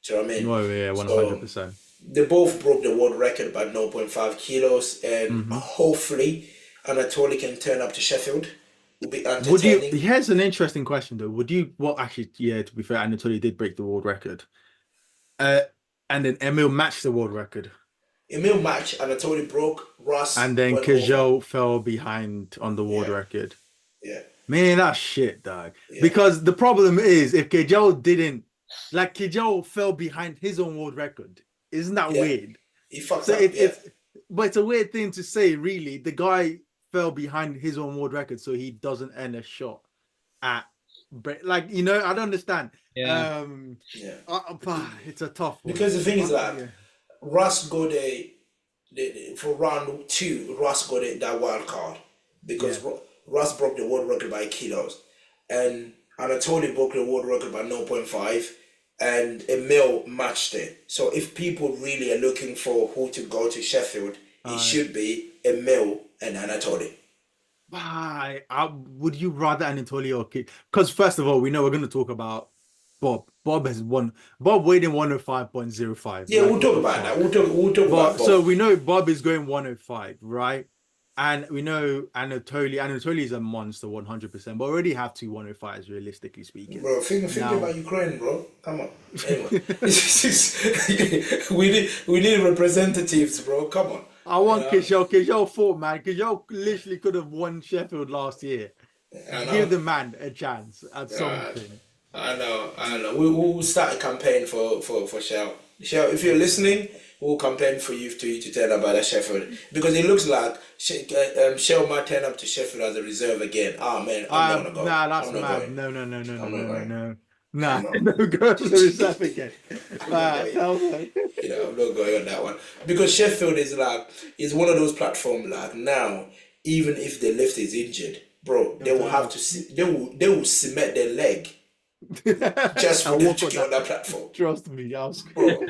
Speaker 2: Do you know what I mean?
Speaker 3: Oh yeah,
Speaker 2: So
Speaker 3: 100%.
Speaker 2: they both broke the world record by 0.5 kilos, and hopefully Anatoly can turn up to Sheffield. Will be
Speaker 3: Would you?
Speaker 2: entertaining.
Speaker 3: Here's an interesting question though. Would you? Well, actually, yeah. To be fair, Anatoly did break the world record. Uh, and then Emil matched the world record,
Speaker 2: Emil match, Anatoly broke, Ross
Speaker 3: and then
Speaker 2: went over.
Speaker 3: Kajol fell behind on the world
Speaker 2: Yeah,
Speaker 3: record.
Speaker 2: yeah,
Speaker 3: Man, that's shit, dog.
Speaker 2: yeah,
Speaker 3: Because the problem is, if Kajol didn't, like Kajol fell behind his own world record, isn't that
Speaker 2: yeah.
Speaker 3: weird?
Speaker 2: He fucked
Speaker 3: So
Speaker 2: up. Yeah,
Speaker 3: but it's a weird thing to say, really. The guy fell behind his own world record, so he doesn't earn a shot at, like I don't understand.
Speaker 1: Yeah.
Speaker 2: yeah.
Speaker 3: It's a tough one.
Speaker 2: Because the thing is that
Speaker 3: Yeah.
Speaker 2: Russ got for round two. Russ got that wild card because
Speaker 3: Yeah.
Speaker 2: Russ broke the world record by kilos, and Anatoly broke the world record by 0.5, and Emil matched it. So if people really are looking for who to go to Sheffield, it should be Emil and Anatoly.
Speaker 3: Why? Would you rather Anatoly or Kid? Because first of all, we know we're going to talk about Bob. Bob has won. Bob weighed in 105.05.
Speaker 2: Yeah,
Speaker 3: Like,
Speaker 2: we'll
Speaker 3: what
Speaker 2: talk
Speaker 3: the
Speaker 2: about that.
Speaker 3: fuck?
Speaker 2: We'll talk about
Speaker 3: But so
Speaker 2: Bob.
Speaker 3: we know Bob is going 105, right? And we know Anatoly is a monster 100%, but already have two 105s realistically speaking.
Speaker 2: Bro, think
Speaker 3: Now,
Speaker 2: about Ukraine, bro. Come on. Anyway, we need representatives, bro. Come on.
Speaker 3: I want Kishel fought, man. Kishel literally could have won Sheffield last year.
Speaker 2: I
Speaker 3: Give
Speaker 2: know.
Speaker 3: the man a chance at
Speaker 2: Uh,
Speaker 3: something.
Speaker 2: I know. We'll start a campaign for Shell. Shell, if you're listening, we'll campaign for you to tell about that Sheffield, because it looks like Shell might turn up to Sheffield as a reserve again. Ah man, I'm not gonna go.
Speaker 3: Nah, that's
Speaker 2: I'm not
Speaker 3: mad.
Speaker 2: going.
Speaker 3: No, no, no, no, no,
Speaker 2: I'm not
Speaker 3: no, no,
Speaker 2: going.
Speaker 3: no.
Speaker 2: I'm
Speaker 3: Nah,
Speaker 2: not.
Speaker 3: no, go to the reserve again.
Speaker 2: I'm not going.
Speaker 3: Tell them.
Speaker 2: I'm not going on that one, because Sheffield is one of those platforms like now. Even if the lift is injured, bro,
Speaker 3: They'll
Speaker 2: they will
Speaker 3: turn
Speaker 2: have
Speaker 3: up.
Speaker 2: to they will cement their leg just for
Speaker 3: I'll
Speaker 2: them
Speaker 3: walk
Speaker 2: to
Speaker 3: on
Speaker 2: get on
Speaker 3: that.
Speaker 2: that platform,
Speaker 3: Trust me,
Speaker 2: bro.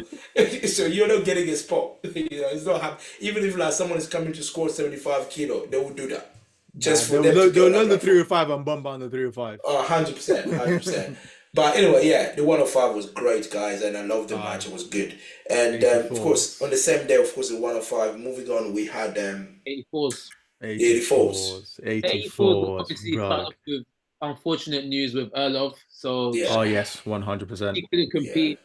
Speaker 2: So you're not getting a spot. It's not even if like someone is coming to score 75 kilo, they will do that
Speaker 3: Nah,
Speaker 2: just for them to get
Speaker 3: they'll
Speaker 2: on that
Speaker 3: learn the
Speaker 2: platform.
Speaker 3: 305 and bump on the 305.
Speaker 2: 100%, 100%. But anyway, yeah, the 105 was great, guys, and I loved the match. It was good. And of course, on
Speaker 3: 84s.
Speaker 2: the same day, of course, the 105. Moving on, we had
Speaker 1: 84s.
Speaker 2: 84s.
Speaker 3: 84s.
Speaker 1: 84s
Speaker 3: 84s,
Speaker 1: obviously start
Speaker 3: bro.
Speaker 1: off with unfortunate news with Erlov. So
Speaker 2: Yeah,
Speaker 3: Oh, yes, 100%.
Speaker 1: he couldn't
Speaker 2: yeah.
Speaker 1: compete.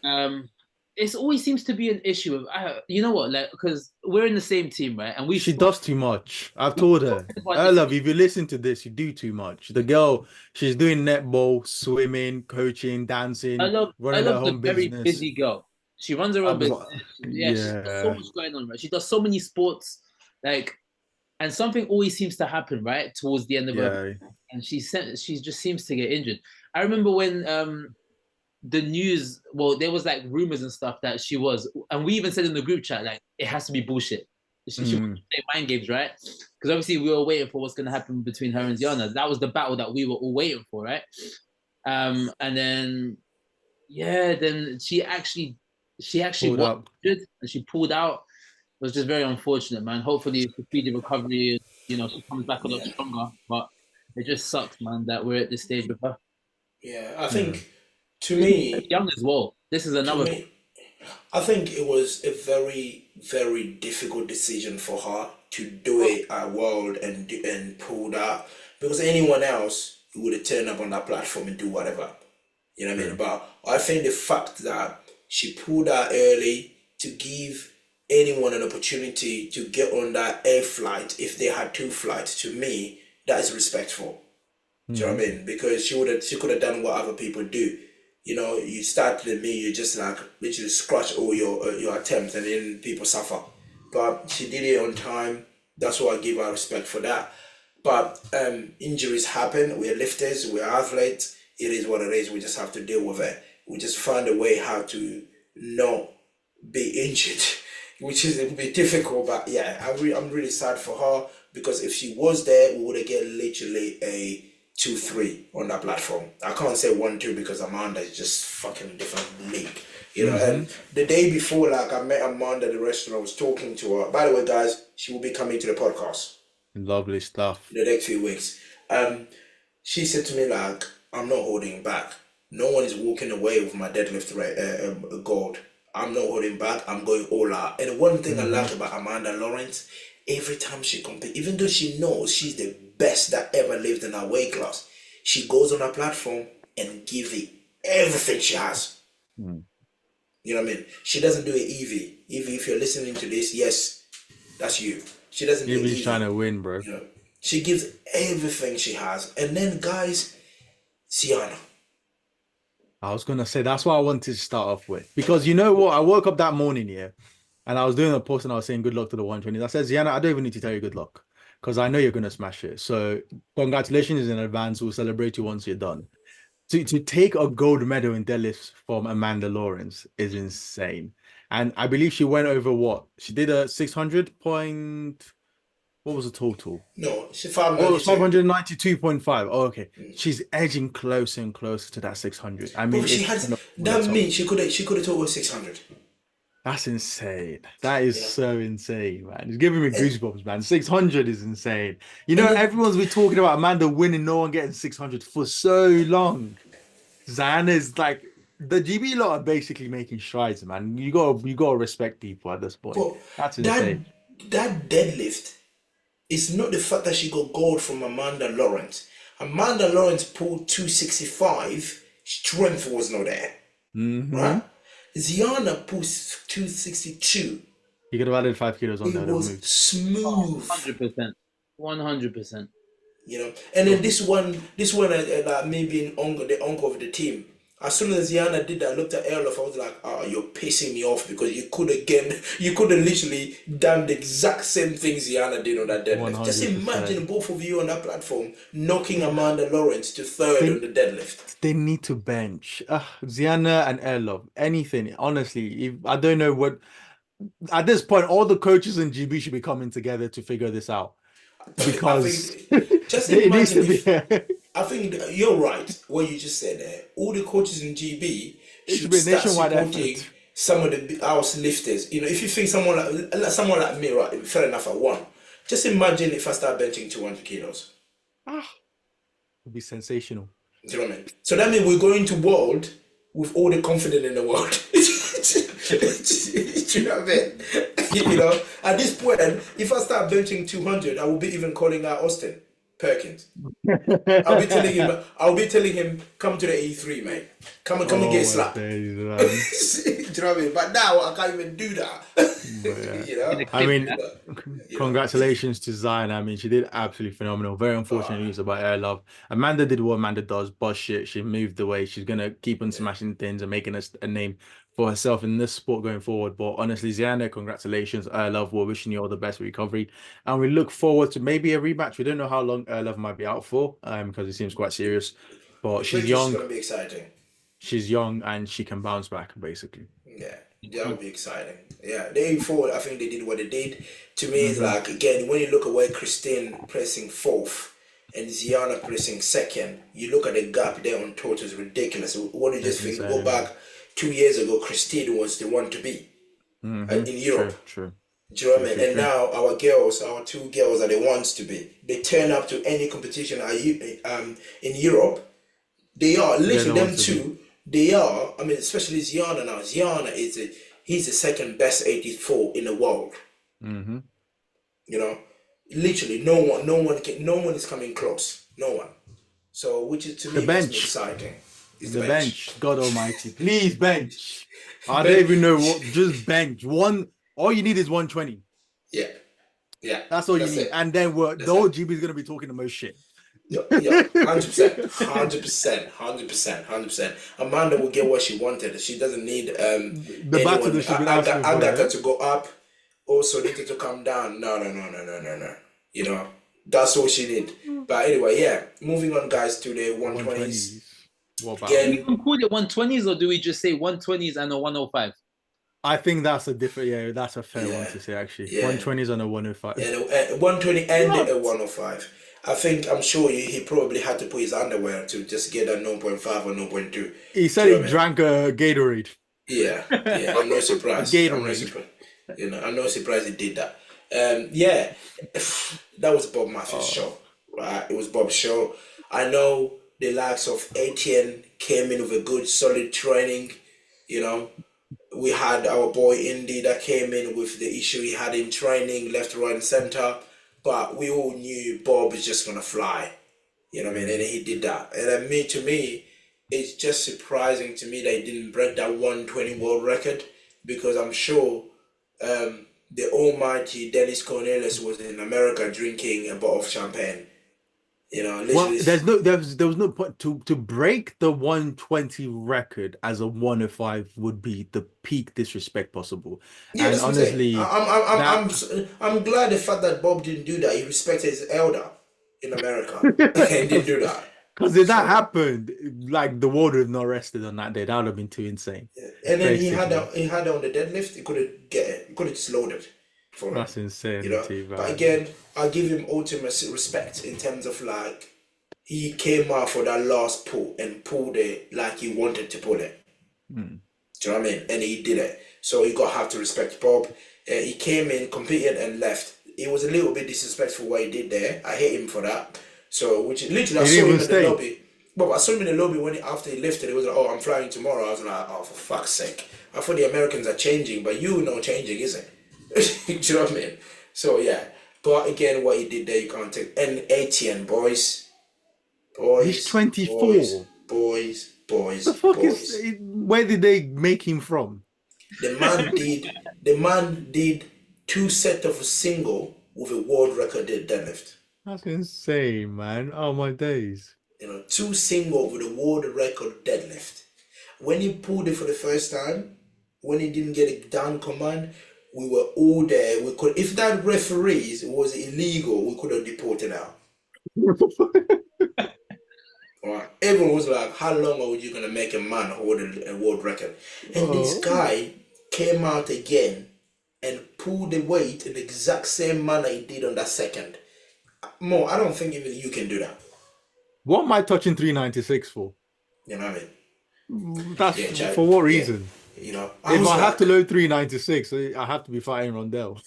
Speaker 1: It always seems to be an issue of you know what, like because we're in the same team, right? And
Speaker 3: She does too much. I've told her.
Speaker 1: about
Speaker 3: I
Speaker 1: this.
Speaker 3: love if you listen to this, you do too much. The girl, she's doing netball, swimming, coaching, dancing,
Speaker 1: I
Speaker 3: running her
Speaker 1: love the
Speaker 3: home
Speaker 1: very
Speaker 3: business.
Speaker 1: busy girl. She runs her own
Speaker 3: I'm
Speaker 1: business.
Speaker 3: like,
Speaker 1: Yeah, she's got so
Speaker 3: yeah,
Speaker 1: much going on, right? She does so many sports, like, and something always seems to happen, right, towards the end of her,
Speaker 3: yeah.
Speaker 1: and she just seems to get injured. I remember when the news, well, there was like rumors and stuff that she was, and we even said in the group chat, like, it has to be bullshit. She wants
Speaker 3: Mm,
Speaker 1: to play mind games, right? Because obviously we were waiting for what's going to happen between her and Ziana. That was the battle that we were all waiting for, right? And then yeah, then she actually
Speaker 3: pulled
Speaker 1: was
Speaker 3: up.
Speaker 1: injured and she pulled out. It was just very unfortunate, man. Hopefully it's a speedy recovery. You know, she comes back a lot
Speaker 2: Yeah,
Speaker 1: stronger. But it just sucks, man, that we're at this stage with her.
Speaker 2: yeah. I
Speaker 3: Mm,
Speaker 2: think to
Speaker 1: She's very
Speaker 2: me,
Speaker 1: young as well. This is
Speaker 2: to
Speaker 1: another.
Speaker 2: me, I think it was a very, very difficult decision for her to do it at World and pull that, because anyone else would have turned up on that platform and do whatever. You know what I mean?
Speaker 3: true.
Speaker 2: But I think the fact that she pulled out early to give anyone an opportunity to get on that air flight if they had two flights, to me, that is respectful. Do you know what I
Speaker 3: Mm,
Speaker 2: mean? Because she could have done what other people do. You know, you start to me, you just like literally scratch all your attempts, and then people suffer. But she did it on time. That's why I give her respect for that. But injuries happen. We're lifters. We're athletes. It is what it is. We just have to deal with it. We just find a way how to not be injured, which is a bit difficult. But yeah, I'm really sad for her, because if she was there, we would have get literally a 2-3 on that platform. I can't say 1-2 because Amanda is just fucking different league. You know,
Speaker 3: hmm
Speaker 2: and the day before, like I met Amanda at the restaurant, I was talking to her. By the way, guys, she will be coming to the podcast
Speaker 3: Lovely stuff.
Speaker 2: in the next few weeks. She said to me like, "I'm not holding back. No one is walking away with my deadlift gold. I'm not holding back. I'm going all out." And one thing I
Speaker 3: Hmm
Speaker 2: like about Amanda Lawrence, every time she competes, even though she knows she's the best that ever lived in her weight class, she goes on her platform and gives it everything she has. You know what I mean? She doesn't do it easy. Evie, if you're listening to this, yes, that's you. She doesn't do it
Speaker 3: Evie's trying
Speaker 2: easy.
Speaker 3: to win, bro.
Speaker 2: You know, she gives everything she has. And then, guys, Sienna.
Speaker 3: I was gonna say that's what I wanted to start off with because you know what? I woke up that morning here, and I was doing a post and I was saying good luck to the 120s. I said, Ziana, I don't even need to tell you good luck because I know you're gonna smash it. So congratulations in advance. We'll celebrate you once you're done. To take a gold medal in deadlifts from Amanda Lawrence is insane. And I believe she went over what? She did a 600.5 What was the total?
Speaker 2: No, she
Speaker 3: Oh, it was
Speaker 2: 592.
Speaker 3: 592.5. Oh, okay. She's edging closer and closer to that 600. I
Speaker 2: But
Speaker 3: mean,
Speaker 2: she
Speaker 3: it's
Speaker 2: had
Speaker 3: kind of over the
Speaker 2: that
Speaker 3: top.
Speaker 2: means she could have told us 600.
Speaker 3: That's insane. That is
Speaker 2: You know,
Speaker 3: so insane, man. It's giving me
Speaker 2: and,
Speaker 3: goosebumps, man. 600 is insane.
Speaker 2: and then
Speaker 3: Everyone's been talking about Amanda winning, no one getting 600 for so long. Zan is like the GB lot are basically making strides, man. You gotta respect people at this point.
Speaker 2: but
Speaker 3: That's
Speaker 2: that
Speaker 3: insane.
Speaker 2: that deadlift is not the fact that she got gold from Amanda Lawrence. Amanda Lawrence pulled 265. Strength was not there,
Speaker 3: Hmm.
Speaker 2: right? Ziana pulled 262.
Speaker 3: You could have added 5 kilos on
Speaker 2: It
Speaker 3: there, would have
Speaker 2: was
Speaker 3: moved.
Speaker 1: Oh,
Speaker 2: smooth.
Speaker 1: 100%. 100%.
Speaker 2: And then this one, like me being the uncle of the team. As soon as Ziana did that, I looked at Erlof. I was like, "Oh, you're pissing me off because you could have literally done the exact same thing Ziana did on that deadlift. Just
Speaker 3: 100%.
Speaker 2: imagine both of you on that platform knocking Amanda Lawrence to third
Speaker 3: They
Speaker 2: on the deadlift."
Speaker 3: they need to bench. Ziana and Erlov. Anything. Honestly, I don't know what at this point, all the coaches in GB should be coming together to figure this out
Speaker 2: I
Speaker 3: because
Speaker 2: think, just
Speaker 3: it needs
Speaker 2: imagine
Speaker 3: to be
Speaker 2: if I think you're right. What you just said there. All the coaches in GB
Speaker 3: it should
Speaker 2: should
Speaker 3: be a
Speaker 2: start
Speaker 3: nationwide effort.
Speaker 2: supporting some of the house lifters. If you think someone like me, right, fair enough. I won. Just imagine if I start benching 200 kilos.
Speaker 3: Ah, it'd be sensational.
Speaker 2: Do you know what I mean? So that means we're going to world with all the confidence in the world. Do you know what I mean? At this point, if I start benching 200, I will be even calling out Austin Perkins. I'll be telling him, come to the E3, mate. Come and get
Speaker 3: Oh my
Speaker 2: slapped.
Speaker 3: days,
Speaker 2: Do
Speaker 3: man.
Speaker 2: you know what I mean? But now I can't even do
Speaker 3: But yeah.
Speaker 2: that.
Speaker 1: In a
Speaker 3: I
Speaker 1: clip
Speaker 3: mean,
Speaker 1: that.
Speaker 2: But, you know.
Speaker 3: congratulations to Zion. I mean, she did absolutely phenomenal. Very unfortunate
Speaker 2: Uh,
Speaker 3: news about Air Love. Amanda did what Amanda does, boss shit. She moved away. She's gonna keep on
Speaker 2: yeah.
Speaker 3: smashing things and making a name for herself in this sport going forward. But honestly, Ziana, congratulations. Air Love, we're wishing you all the best recovery. And we look forward to maybe a rematch. We don't know how long Air Love might be out for, because it seems quite serious. But
Speaker 2: The future is going to be exciting.
Speaker 3: she's young and she can bounce back, basically.
Speaker 2: Yeah, that would be exciting. Yeah, they forward, I think they did what they did. To me, it's
Speaker 3: Hmm.
Speaker 2: like, again, when you look at where Christine pressing fourth and Ziana pressing second, you look at the gap there on total is ridiculous. What do you just
Speaker 3: It's
Speaker 2: think? Go
Speaker 3: insane.
Speaker 2: back 2 years ago, Christine was the one to beat
Speaker 3: Hmm.
Speaker 2: in Europe.
Speaker 3: True, true,
Speaker 2: Do you know what
Speaker 3: true,
Speaker 2: I mean?
Speaker 3: true,
Speaker 2: And
Speaker 3: true.
Speaker 2: now our two girls are the ones to be. They turn up to any competition in Europe. They are
Speaker 3: They're
Speaker 2: literally
Speaker 3: the
Speaker 2: them
Speaker 3: ones to be.
Speaker 2: two. They are. I mean, especially Ziana now. Ziana he's the second best 84 in the world.
Speaker 3: Hmm.
Speaker 2: You know, literally no one is coming close. No one. So, which is to
Speaker 3: The
Speaker 2: me makes me
Speaker 3: bench.
Speaker 2: exciting. Is the
Speaker 3: The
Speaker 2: bench.
Speaker 3: bench, God Almighty, please bench. I don't
Speaker 2: But
Speaker 3: even know what. Just bench one. All you need is 120.
Speaker 2: yeah, yeah,
Speaker 3: That's all you
Speaker 2: that's
Speaker 3: need,
Speaker 2: it.
Speaker 3: and then the
Speaker 2: That's
Speaker 3: whole
Speaker 2: it.
Speaker 3: GB is gonna be talking the most shit.
Speaker 2: Yeah, yeah, 100%, 100%, 100%, 100%. Amanda will get what she wanted. She doesn't need
Speaker 3: The battle
Speaker 2: anyone.
Speaker 3: that she's been asking for,
Speaker 2: Agatha
Speaker 3: yeah.
Speaker 2: to go up. Also needed to come down. No, no, no, no, no, no, no. That's all she need. But anyway, yeah. Moving on, guys, to the 120s.
Speaker 3: 120s. What
Speaker 1: Do
Speaker 3: about?
Speaker 1: we
Speaker 2: Again,
Speaker 1: even call it 120s or do we just say 120s and a 105?
Speaker 3: I think that's a different. Yeah, that's a fair one
Speaker 2: yeah,
Speaker 3: to say actually.
Speaker 2: yeah.
Speaker 3: 120s and a 105.
Speaker 2: And 120 and
Speaker 3: What?
Speaker 2: a 105. I'm sure he probably had to put his underwear to just get that 0.5 or 0.2.
Speaker 3: He
Speaker 2: Do
Speaker 3: said
Speaker 2: you know
Speaker 3: he
Speaker 2: what I mean?
Speaker 3: drank a Gatorade.
Speaker 2: Yeah, yeah, I'm not
Speaker 3: A
Speaker 2: surprised. I'm not
Speaker 3: Gatorade.
Speaker 2: surprised. I'm not surprised he did that. Yeah, that was Bob Matthews'
Speaker 3: Oh,
Speaker 2: show, right? It was Bob's show. I know the likes of Etienne came in with a good, solid training. You know, we had our boy Indy that came in with the issue he had in training, left, right, and center. But we all knew Bob was just gonna fly. You know what I mean? And
Speaker 3: mhm.
Speaker 2: he did that. And then to me, it's just surprising to me that he didn't break that 120 world record because I'm sure the almighty Dennis Cornelius was in America drinking a bottle of champagne.
Speaker 3: Well,
Speaker 2: Literally.
Speaker 3: there was no point to break the 120 record as a 105 would be the peak disrespect possible.
Speaker 2: Yeah,
Speaker 3: And
Speaker 2: that's what I'm saying.
Speaker 3: honestly, that
Speaker 2: I'm glad the fact that Bob didn't do that. He respected his elder in America and didn't do that.
Speaker 3: because if that
Speaker 2: So,
Speaker 3: happened, like the world would have not rested on that day. That would have been too insane.
Speaker 2: and then he had
Speaker 3: Basically.
Speaker 2: that on the deadlift. He could have just loaded. for him.
Speaker 3: That's
Speaker 2: You know,
Speaker 3: insanity,
Speaker 2: but
Speaker 3: man.
Speaker 2: again, I give him ultimate respect in terms of like he came out for that last pull and pulled it like he wanted to pull it.
Speaker 3: Mm.
Speaker 2: Do you know what I mean? And he did it. So you got to have to respect Bob. He came in, competed, and left. It was a little bit disrespectful what he did there. I hate him for that. So, which literally, I
Speaker 3: He
Speaker 2: saw
Speaker 3: didn't
Speaker 2: him
Speaker 3: even
Speaker 2: in the
Speaker 3: stay.
Speaker 2: lobby. But I saw him in the lobby when after he lifted. He was like, "Oh, I'm flying tomorrow." I was like, "Oh, for fuck's sake!" I thought the Americans are changing, but you know, changing isn't. Do you know what I mean? So yeah. But again, what he did there, you can't take. And ATN boys,
Speaker 3: He's
Speaker 2: boys, boys,
Speaker 3: 24.
Speaker 2: boys,
Speaker 3: The
Speaker 2: boys,
Speaker 3: fuck is,
Speaker 2: boys.
Speaker 3: where did they make him from?
Speaker 2: The man did two sets of a single with a world record deadlift.
Speaker 3: That's insane, man. Oh my days.
Speaker 2: You know, two single with a world record deadlift. When he pulled it for the first time, when he didn't get it down command, we were all there. We could, if that referees was illegal, we could have deported out. Right. Everyone was like, "How long are you gonna make a man hold a world record?" And this
Speaker 3: Oh,
Speaker 2: guy came out again and pulled the weight in the exact same manner he did on that second. Mo, I don't think even you can do that.
Speaker 3: what am I touching 396 for?
Speaker 2: You know what I mean?
Speaker 3: That's
Speaker 2: Yeah, Chad.
Speaker 3: for what
Speaker 2: Yeah.
Speaker 3: reason?
Speaker 2: You know, I
Speaker 3: If
Speaker 2: was
Speaker 3: I have
Speaker 2: like,
Speaker 3: to load 396, I have to be fighting Rondell.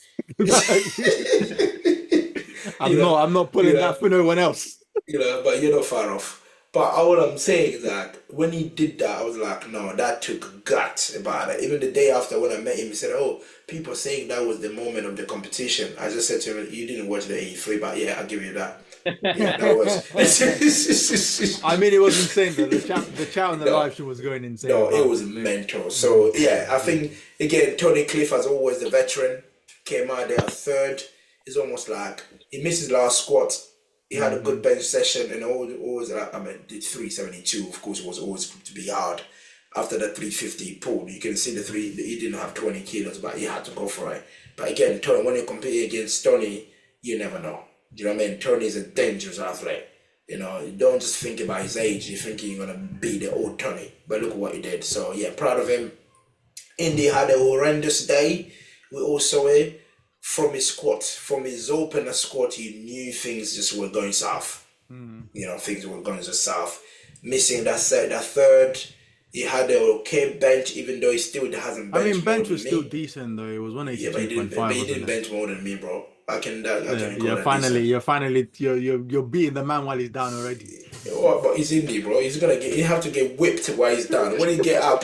Speaker 2: you know,
Speaker 3: I'm not
Speaker 2: you
Speaker 3: pulling
Speaker 2: know,
Speaker 3: that for no one else.
Speaker 2: but you're not far off. But all I'm saying is that when he did that, I was like, no, that took guts about it. Even the day after when I met him, he said, "Oh, people are saying that was the moment of the competition." I just said to him, "You didn't watch the 83, but yeah, I'll give you that." Yeah, that was.
Speaker 3: I mean, it was insane though. The chat on the
Speaker 2: No,
Speaker 3: live stream was going insane
Speaker 2: no, it
Speaker 3: about
Speaker 2: was
Speaker 3: it.
Speaker 2: mental.
Speaker 3: It was
Speaker 2: So yeah,
Speaker 3: insane.
Speaker 2: I think again, Tony Cliff, as always, the veteran, came out there third. It's almost like he missed his last squat. He had a good
Speaker 3: Mhm.
Speaker 2: bench session and always I mean, did 372. Of course, it was always to be hard. After the 350 he pulled, you can see the three. He didn't have 20 kilos, but he had to go for it. But again, Tony, when you compete against Tony, you never know. Do you know what I mean? Tony is a dangerous athlete. You know, you don't just think about his age. You think you're gonna be the old Tony, but look at what he did. So yeah, proud of him. Indy had a horrendous day. We all saw it from his squat, from his opener squat. He knew things just were going south.
Speaker 3: Mhm.
Speaker 2: You know, things were going just south. Missing that set, that third. He had a okay bench, even though he still hasn't
Speaker 3: I mean,
Speaker 2: benched more
Speaker 3: bench was
Speaker 2: than
Speaker 3: still
Speaker 2: me.
Speaker 3: decent though. It was
Speaker 2: Yeah, but he didn't. But
Speaker 3: 182.5,
Speaker 2: he
Speaker 3: wasn't
Speaker 2: didn't
Speaker 3: it?
Speaker 2: bench more than me, bro. I
Speaker 3: Yeah,
Speaker 2: can call that decent.
Speaker 3: you're beating the man while he's down already.
Speaker 2: Oh, but he's indie, bro. He's gonna get. He have to get whipped while he's down. When he get up,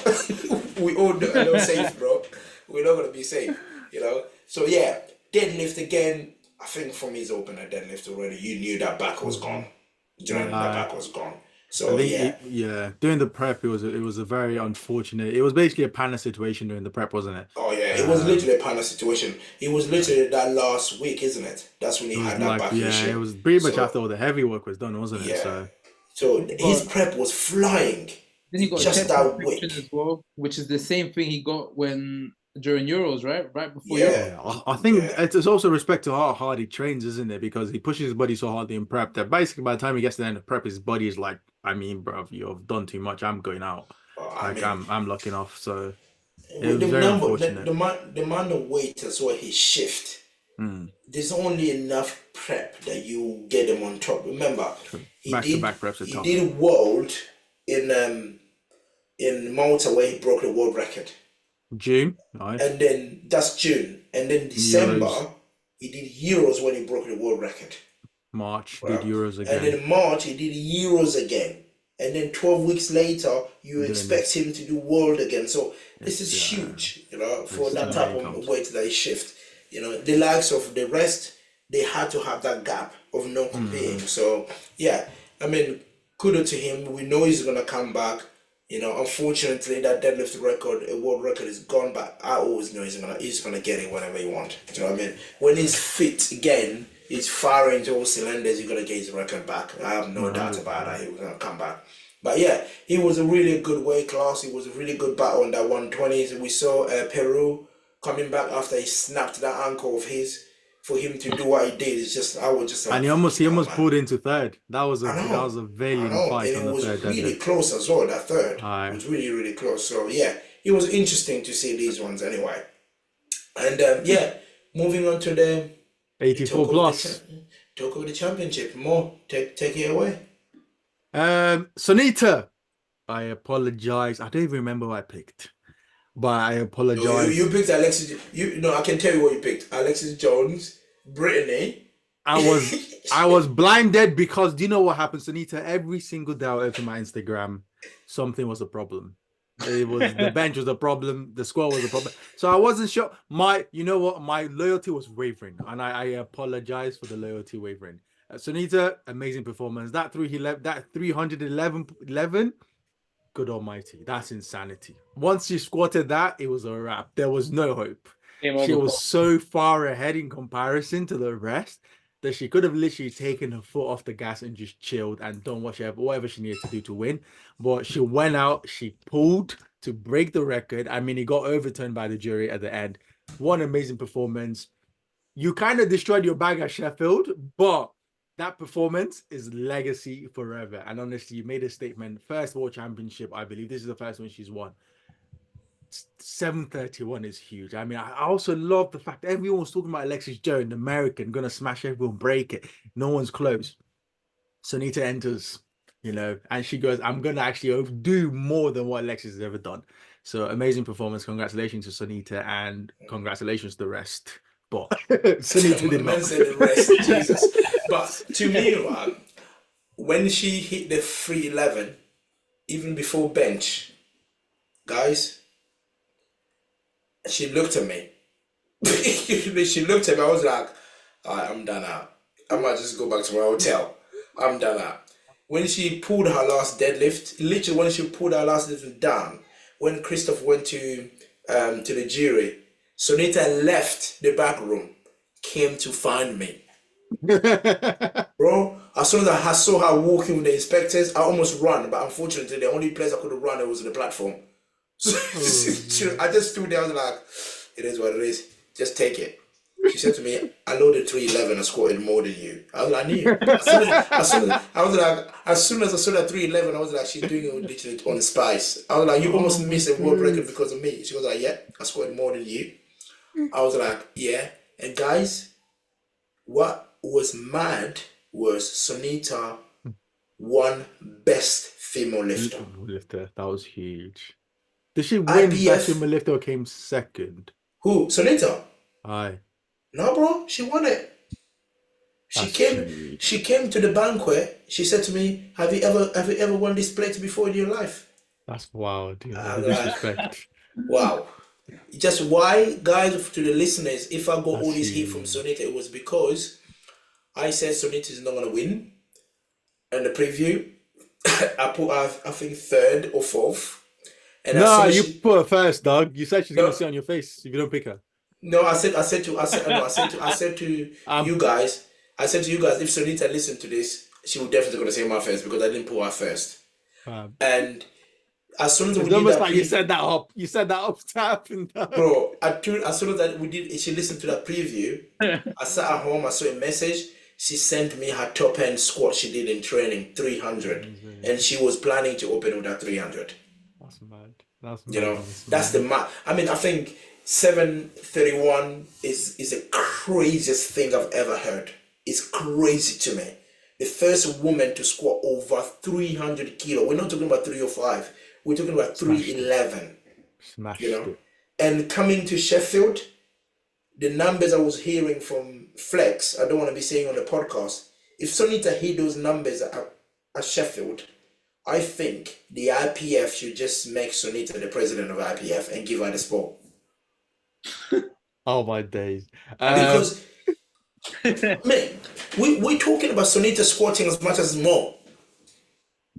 Speaker 2: we all know, are not safe, bro. We're not gonna be safe, you know. So yeah, deadlift again. I think from his opener deadlift already, you knew that back was gone.
Speaker 3: Mhm.
Speaker 2: Do you know what I mean? That
Speaker 3: Uh,
Speaker 2: back was gone.
Speaker 3: I
Speaker 2: So
Speaker 3: think
Speaker 2: yeah,
Speaker 3: yeah, during the prep it was a very unfortunate. It was basically a panic situation during the prep, wasn't it?
Speaker 2: oh yeah, it was
Speaker 3: Um,
Speaker 2: literally a panic situation. It was literally that last week, isn't it? That's when he
Speaker 3: it was
Speaker 2: had that
Speaker 3: like
Speaker 2: back
Speaker 3: yeah, it
Speaker 2: issue.
Speaker 3: was pretty much
Speaker 2: So
Speaker 3: after all the heavy work was done, wasn't it?
Speaker 2: yeah,
Speaker 3: So
Speaker 2: so his
Speaker 1: But
Speaker 2: prep was flying
Speaker 1: then he got a
Speaker 2: just
Speaker 1: chest
Speaker 2: that
Speaker 1: infection
Speaker 2: week.
Speaker 1: as well, which is the same thing he got when during Euros, right? Right before Euros.
Speaker 2: Yeah,
Speaker 3: yeah, I think
Speaker 2: yeah.
Speaker 3: it's also respect to how hard he trains, isn't it? Because he pushes his body so hard in prep that basically by the time he gets to the end of prep, his body is like, I mean, bro, you've done too much. I'm going out.
Speaker 2: I
Speaker 3: Like
Speaker 2: mean,
Speaker 3: I'm locking off. So it
Speaker 2: with
Speaker 3: was
Speaker 2: the
Speaker 3: very
Speaker 2: number,
Speaker 3: unfortunate.
Speaker 2: the amount of weight as well his shift.
Speaker 3: Mm,
Speaker 2: There's only enough prep that you get them on top. Remember,
Speaker 3: true.
Speaker 2: he
Speaker 3: Back to
Speaker 2: did
Speaker 3: back preps are
Speaker 2: he
Speaker 3: tough.
Speaker 2: did world in Malta where he broke the world record,
Speaker 3: June, nice.
Speaker 2: and then that's June, and then
Speaker 3: Euros,
Speaker 2: December he did Euros when he broke the world record.
Speaker 3: March, did
Speaker 2: Right?
Speaker 3: Euros
Speaker 2: And
Speaker 3: again.
Speaker 2: then March he did Euros again. And then 12 weeks later, you
Speaker 3: Doing
Speaker 2: expect
Speaker 3: this.
Speaker 2: him to do world again. So this
Speaker 3: It's
Speaker 2: is huge, you know, for
Speaker 3: it's
Speaker 2: that
Speaker 3: too
Speaker 2: type
Speaker 3: many
Speaker 2: of
Speaker 3: comps.
Speaker 2: weight that he shift. You know, the likes of the rest, they had to have that gap of not competing.
Speaker 3: Hmm.
Speaker 2: So yeah, I mean, kudos to him. We know he's gonna come back. You know, unfortunately, that deadlift record, a world record, is gone. But I always know he's gonna get it whenever he wants. Do you know what I mean? When he's fit again, he's firing into all cylinders. He's gonna get his record back. I have no doubt about that.
Speaker 3: 100%.
Speaker 2: He was gonna come back. But yeah, he was a really good weight class. It was a really good battle in that 120s. We saw Peru coming back after he snapped that ankle of his. For him to do what he did, it's just I was just
Speaker 3: And
Speaker 2: like,
Speaker 3: he almost
Speaker 2: man.
Speaker 3: pulled into third. That was a
Speaker 2: I
Speaker 3: that
Speaker 2: know,
Speaker 3: was a
Speaker 2: I
Speaker 3: valiant
Speaker 2: know, and
Speaker 3: fight on
Speaker 2: it
Speaker 3: the
Speaker 2: was
Speaker 3: third
Speaker 2: really
Speaker 3: deadlift.
Speaker 2: close as well. That third
Speaker 3: Aye.
Speaker 2: was really, really close. So yeah, it was interesting to see these ones anyway. And yeah, moving on to the
Speaker 3: 84 plus.
Speaker 2: talk of the championship. More, take it away.
Speaker 3: Sonita, I apologize. I don't even remember what I picked, but I
Speaker 2: You
Speaker 3: apologize.
Speaker 2: picked Alexis. You no, I can tell you what you picked. Alexis Jones, Brittany.
Speaker 3: I was I was blinded because do you know what happened, Sonita? Every single day I opened my Instagram, something was a problem. It was the bench was a problem, the score was a problem. So I wasn't sure. You know what? My loyalty was wavering, and I apologize for the loyalty wavering. Sonita, amazing performance. That 311, good almighty, that's insanity. Once she squatted that, it was a wrap. There was no hope.
Speaker 1: Game
Speaker 3: She
Speaker 1: over.
Speaker 3: was so far ahead in comparison to the rest that she could have literally taken her foot off the gas and just chilled and done whatever she needed to do to win. But she went out, she pulled to break the record. I mean, it got overturned by the jury at the end. What an amazing performance. You kind of destroyed your bag at Sheffield, but that performance is legacy forever. And honestly, you made a statement. First World Championship, I believe this is the first one she's won. 731 is huge. I mean, I also love the fact that everyone was talking about Alexis Jones, American, gonna smash everyone, break it. No one's close. Sonita enters, and she goes, I'm gonna actually do more than what Alexis has ever done. So amazing performance. Congratulations to Sonita and congratulations to the rest. But Sonita did
Speaker 2: Man
Speaker 3: not.
Speaker 2: said the rest, Jesus. But to me, right, when she hit the 311, even before bench, guys, she looked at me. She looked at me. I was like, all right, I'm done out. I might just go back to my hotel. I'm done out. When she pulled her last deadlift, literally when she pulled her last deadlift down, when Christoph went to the jury, Sonita left the back room, came to find me. Bro, as soon as I saw her walking with the inspectors, I almost ran, but unfortunately, the only place I could have run it was the platform. So I just stood there. I was like, "It is what it is. Just take it." She said to me, "I loaded 311 and squatted more than you." I was like, "I knew." As soon as I saw that 311, I was like, "She's doing it literally on spice." I was like, "You almost missed a world record because of me." She was like, "Yeah, I squatted more than you." I was like, "Yeah." And guys, what was mad was Sonita won best female lifter.
Speaker 3: That was huge. Did she win best
Speaker 2: IPF.
Speaker 3: female lifter or came second?
Speaker 2: Who? Sonita?
Speaker 3: Aye.
Speaker 2: No, bro. She won it. She
Speaker 3: That's
Speaker 2: came.
Speaker 3: huge.
Speaker 2: She came to the banquet. She said to me, "Have you ever won this plate before in your life?"
Speaker 3: That's wild. The
Speaker 2: I'm like,
Speaker 3: disrespect.
Speaker 2: wow. Just why, guys, to the listeners, if I got all
Speaker 3: That's
Speaker 2: this heat from
Speaker 3: huge.
Speaker 2: Sonita, it was because I said Sonita is not gonna win. And the preview, I put her, I think third or fourth. And as soon
Speaker 3: No,
Speaker 2: as
Speaker 3: you
Speaker 2: she
Speaker 3: put her first, dog. You said she's gonna
Speaker 2: no
Speaker 3: sit on your face if you don't pick her.
Speaker 2: no, I said to
Speaker 3: Um,
Speaker 2: you guys, I said to you guys, if Sonita listened to this, she would definitely gonna say my first because I didn't put her first.
Speaker 3: um,
Speaker 2: And as soon as we
Speaker 3: it's
Speaker 2: did
Speaker 3: almost
Speaker 2: that
Speaker 3: like you set that up. You set that up to happen, dog.
Speaker 2: bro, as soon as that we did, she listened to that preview. I sat at home. I saw a message. She sent me her top end squat she did in training, 300, and she was planning to open with that 300.
Speaker 3: That's mad. That's
Speaker 2: You know,
Speaker 3: madness,
Speaker 2: that's the
Speaker 3: man.
Speaker 2: I mean, I think 731 is the craziest thing I've ever heard. It's crazy to me. The first woman to squat over 300 kilo. We're not talking about 305. We're talking about
Speaker 3: Smashed it.
Speaker 2: 311. You
Speaker 3: Smashed
Speaker 2: know,
Speaker 3: it.
Speaker 2: and coming to Sheffield, the numbers I was hearing from Flex, I don't want to be saying on the podcast. If Sonita hit those numbers at Sheffield, I think the IPF should just make Sonita the president of IPF and give her the sport.
Speaker 3: Oh my days.
Speaker 2: Because, man, we're talking about Sonita squatting as much as Mo.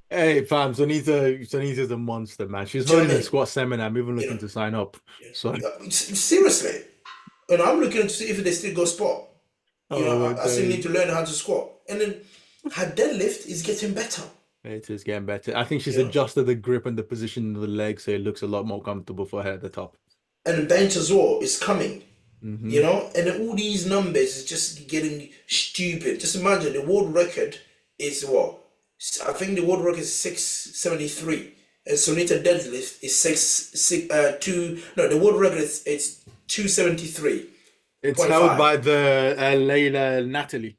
Speaker 3: Hey fam, Sonita's a monster, man. She's
Speaker 2: Do you know
Speaker 3: holding
Speaker 2: what I
Speaker 3: a
Speaker 2: mean?
Speaker 3: squat seminar. I'm even
Speaker 2: You
Speaker 3: looking
Speaker 2: know,
Speaker 3: to sign up. So,
Speaker 2: seriously. And I'm looking to see if they still go spot. You know,
Speaker 3: oh my
Speaker 2: I still need
Speaker 3: days.
Speaker 2: to learn how to squat. And then her deadlift is getting better.
Speaker 3: It is getting better. I think she's
Speaker 2: You know,
Speaker 3: adjusted the grip and the position of the leg so it looks a lot more comfortable for her at the top.
Speaker 2: and the bench as well is coming. You
Speaker 3: Hmm.
Speaker 2: know, and then all these numbers is just getting stupid. Just imagine the world record is what? I think the world record is 673, and Sonita deadlift is 2. No, the world record is it's 273,
Speaker 3: It's
Speaker 2: point
Speaker 3: held by
Speaker 2: five.
Speaker 3: the Layla Natalie,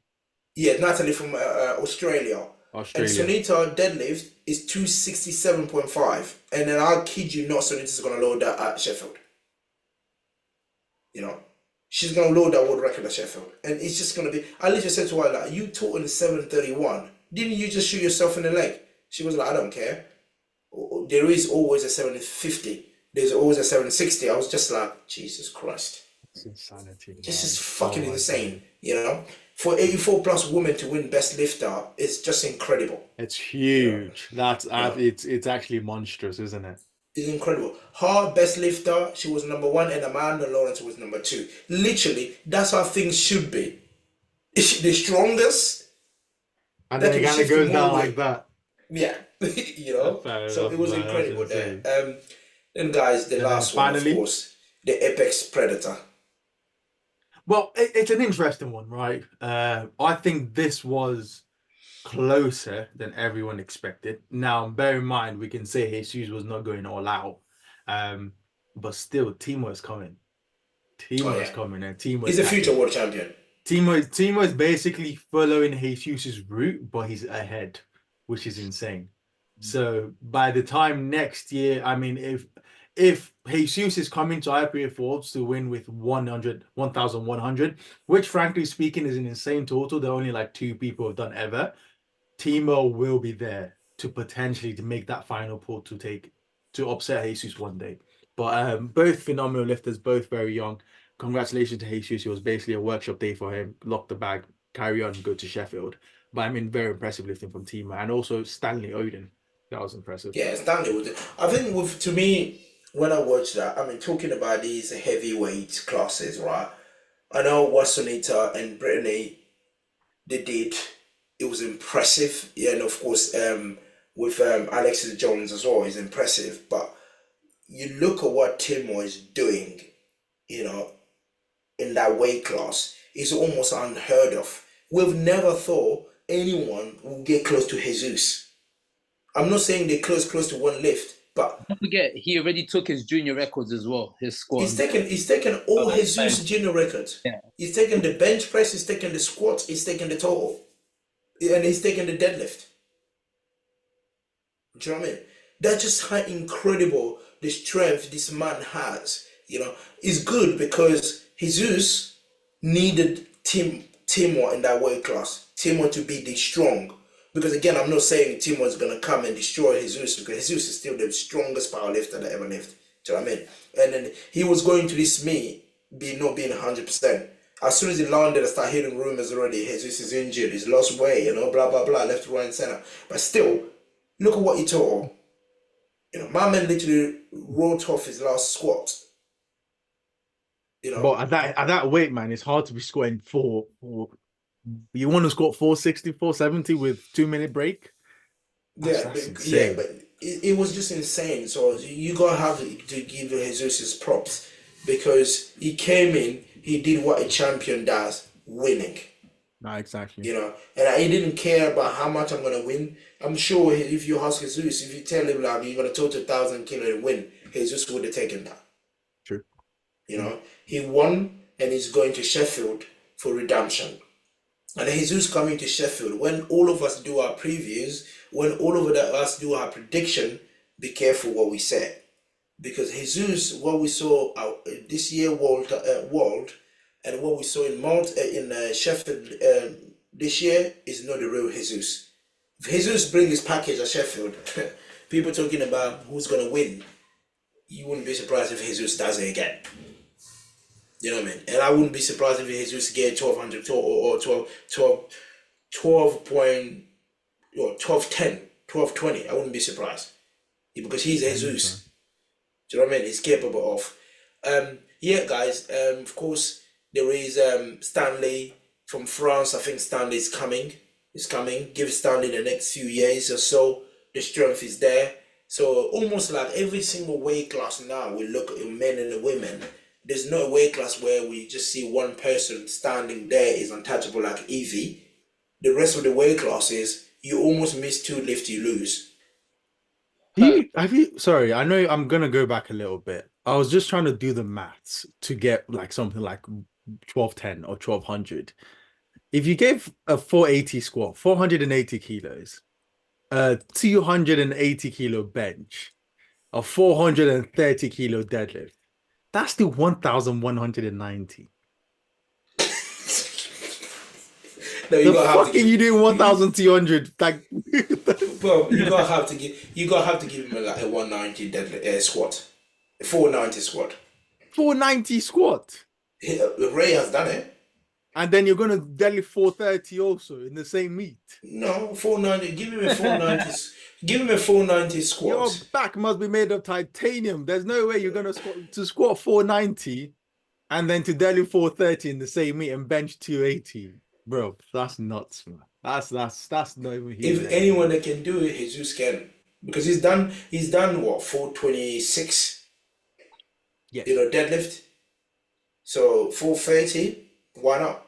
Speaker 2: Yeah, Natalie from Australia. And
Speaker 3: Australia.
Speaker 2: Sonita deadlift is 267.5. And then I kid you not, Sonita's going to load that at Sheffield. You know, she's going to load that world record at Sheffield. And it's just going to be, I literally said to her, like, you taught in the 731. Didn't you just shoot yourself in the leg? She was like, I don't care. There is always a 750. There's always a 760. I was just like, Jesus Christ.
Speaker 3: It's insanity,
Speaker 2: This is
Speaker 3: man.
Speaker 2: fucking
Speaker 3: Oh my
Speaker 2: insane,
Speaker 3: God.
Speaker 2: you know? For 84 plus women to win best lifter, it's just incredible.
Speaker 3: It's
Speaker 2: You know,
Speaker 3: huge. That's
Speaker 2: you know,
Speaker 3: it's actually monstrous, isn't it?
Speaker 2: it's incredible. Her best lifter, she was number one, and Amanda Lawrence was number two. Literally, that's how things should be. The strongest
Speaker 3: And
Speaker 2: that
Speaker 3: then it
Speaker 2: can
Speaker 3: kind of
Speaker 2: shift
Speaker 3: goes
Speaker 2: more
Speaker 3: down like
Speaker 2: weight.
Speaker 3: that.
Speaker 2: Yeah, you know.
Speaker 3: Fair
Speaker 2: So
Speaker 3: enough,
Speaker 2: it was
Speaker 3: man. That's
Speaker 2: incredible there.
Speaker 3: insane.
Speaker 2: Then guys, the
Speaker 3: And then
Speaker 2: last one, of
Speaker 3: finally,
Speaker 2: course, the apex predator.
Speaker 3: well, it's an interesting one, right? I think this was closer than everyone expected. Now, bear in mind, we can say Jesus was not going all out, um, but still, Timo is coming.
Speaker 2: Oh
Speaker 3: Timo is
Speaker 2: yeah,
Speaker 3: coming, and Timo
Speaker 2: he's
Speaker 3: is
Speaker 2: a future
Speaker 3: catching.
Speaker 2: world champion.
Speaker 3: Timo is basically following Jesus's route, but he's ahead, which is insane. So by the time next year, I mean, if Jesus is coming to IPF World to win with 100, 1,100, which frankly speaking is an insane total, there are only like two people have done ever. Timo will be there to potentially to make that final pull to upset Jesus one day. But both phenomenal lifters, both very young. Congratulations to Jesus. It was basically a workshop day for him. Lock the bag, carry on, go to Sheffield. But I mean, very impressive lifting from Timo and also Stanley Oden. That was impressive.
Speaker 2: Yeah, Stanley was. I think with to me when I watched that, I mean, talking about these heavyweight classes, right? I know what Sonita and Brittany they did. It was impressive. Yeah, and of course, with Alexis Jones as well is impressive. But you look at what Timo is doing, you know, in that weight class, it's almost unheard of. We've never thought anyone will get close to Jesus. I'm not saying they close to one lift, but
Speaker 1: Don't forget, he already took his junior records as well. His squat and
Speaker 2: he's taken all
Speaker 1: time.
Speaker 2: Jesus junior records.
Speaker 1: Yeah.
Speaker 2: He's taken the bench press, he's taken the squat, he's taken the total, and he's taken the deadlift. Do you know what I mean? That's just how incredible the strength this man has. You know, it's good because Jesus needed Timo in that weight class. Timo to be the strong. Because again, I'm not saying Timo is gonna come and destroy Jesus because Jesus is still the strongest powerlifter that ever lived. Do you know what I mean? And then he was going to this meet be not being 100%. As soon as he landed, I started hearing rumors already. Jesus is injured, he's lost weight, you know, blah blah blah, left, right, and center. But still, look at what he taught. You know, my man literally wrote off his last squat. You know,
Speaker 3: But at that weight, man, it's hard to be squatting four. You want to squat 460, 470 with 2 minute break? That's
Speaker 2: yeah,
Speaker 3: insane.
Speaker 2: but it was just insane. So you gotta have to give Jesus his props because he came in, he did what a champion does, winning.
Speaker 3: Not exactly.
Speaker 2: You know, and he didn't care about how much I'm gonna win. I'm sure if you ask Jesus, if you tell him like you're gonna total 1,000 kilo and win, Jesus would have taken that.
Speaker 3: True.
Speaker 2: You know, he won and he's going to Sheffield for redemption. And Jesus coming to Sheffield, when all of us do our previews, when all of us do our prediction, be careful what we say. Because Jesus, what we saw this year World, and what we saw in Sheffield this year is not the real Jesus. If Jesus bring his package at Sheffield, people talking about who's gonna win, you wouldn't be surprised if Jesus does it again. You know what I mean? And I wouldn't be surprised if Jesus get 1,200 or 12 point or 1210, 1220. I wouldn't be surprised because he's
Speaker 3: Okay.
Speaker 2: Jesus. Do you know what I mean? He's capable of. Yeah, guys. Of course, there is Stanley from France. I think Stanley is coming. He's coming. Give Stanley the next few years or so. The strength is there. So almost like every single weight class now, we look at the men and the women. There's no weight class where we just see one person standing there is untouchable like Evie. The rest of the weight classes, you almost miss two lifts, you lose.
Speaker 3: Have you sorry, I know I'm gonna go back a little bit. I was just trying to do the maths to get like something like 1210 or 1200. If you gave a 480 squat, 480 kilos, a 280 kilo bench, a 430 kilo deadlift, that's still 1,190.
Speaker 2: No, you
Speaker 3: The
Speaker 2: gotta have to
Speaker 3: fuck are
Speaker 2: give.
Speaker 3: you doing 1,200? Like,
Speaker 2: Bro, you gotta have to give him like a 190 deadlift squat, a 490 squat.
Speaker 3: 490 squat.
Speaker 2: Ray has done it.
Speaker 3: And then you're gonna deadlift 430 also in the same meet.
Speaker 2: No, 490. Give him a 490. Give him a 490
Speaker 3: Your
Speaker 2: squat.
Speaker 3: back must be made of titanium. There's no way you're gonna squat 490 and then to deadlift 430 in the same meet and bench 280. Bro, that's nuts, man. That's not even
Speaker 2: If
Speaker 3: human
Speaker 2: anyone
Speaker 3: energy.
Speaker 2: that can do it, Jesus can. Because he's done what, 426,
Speaker 3: Yes.
Speaker 2: deadlift. So 430, why not?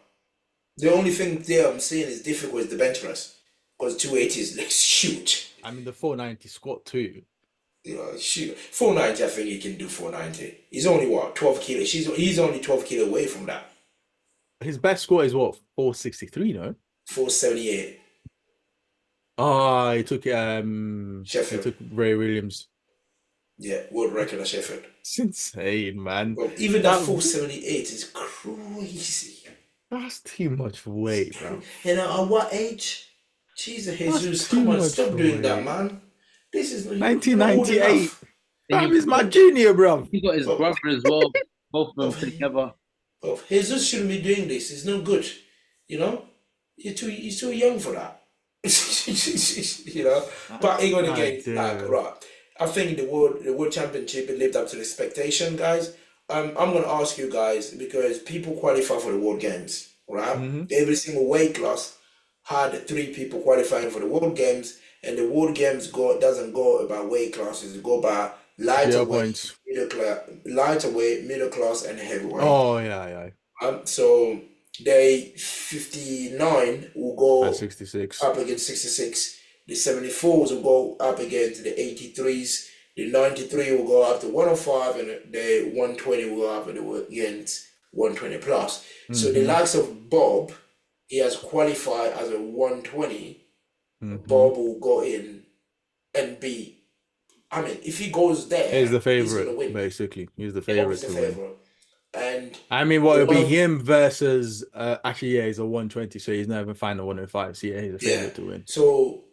Speaker 2: The only thing there I'm seeing is difficult is the bench press. Because 280 is like huge.
Speaker 3: I mean the 490 squat too.
Speaker 2: Shoot. 490, I think he can do 490. He's only what, 12 kilos. He's only 12 kilo away from that.
Speaker 3: His best squat is what, 463, no?
Speaker 2: 478.
Speaker 3: Oh, he took
Speaker 2: Sheffield.
Speaker 3: Ray Williams.
Speaker 2: Yeah, world record at Sheffield.
Speaker 3: It's insane, man.
Speaker 2: Well, even that 478 is crazy.
Speaker 3: That's too much weight, bro.
Speaker 2: And at what age? Jesus, Jesus,
Speaker 3: too
Speaker 2: come on,
Speaker 3: much
Speaker 2: stop doing that,
Speaker 3: weight.
Speaker 2: man. This is you're not old
Speaker 3: 1998.
Speaker 2: enough.
Speaker 3: Fam is my junior, bro.
Speaker 1: He got his
Speaker 2: Oh.
Speaker 1: brother as well. Both of
Speaker 2: Oh,
Speaker 1: them together.
Speaker 2: Oh, Jesus shouldn't be doing this. It's no good. You're too young for that. But Egon again, right. I think the world championship lived up to the expectation, guys. I'm gonna ask you guys because people qualify for the world games, right? Every single weight class had 3 people qualifying for the world games, and the world games doesn't go about weight classes. It go by lighter weight, middle class, and heavyweight.
Speaker 3: Oh yeah.
Speaker 2: So day 59 will
Speaker 3: At
Speaker 2: go
Speaker 3: 66.
Speaker 2: up against 66. The 74s will go up against the 83s. The 93 will go up to 105, and the 120 will go up against 120 plus. So the likes of Bob, he has qualified as a 120. Bob will go in and be. I mean, if he goes there,
Speaker 3: He's the
Speaker 2: he's gonna
Speaker 3: favorite,
Speaker 2: win.
Speaker 3: basically. He's the favorite to win.
Speaker 2: And
Speaker 3: I mean, what it'll be him versus actually, yeah, he's a 120, so he's never found a 105. So yeah, he's a favorite to win.
Speaker 2: So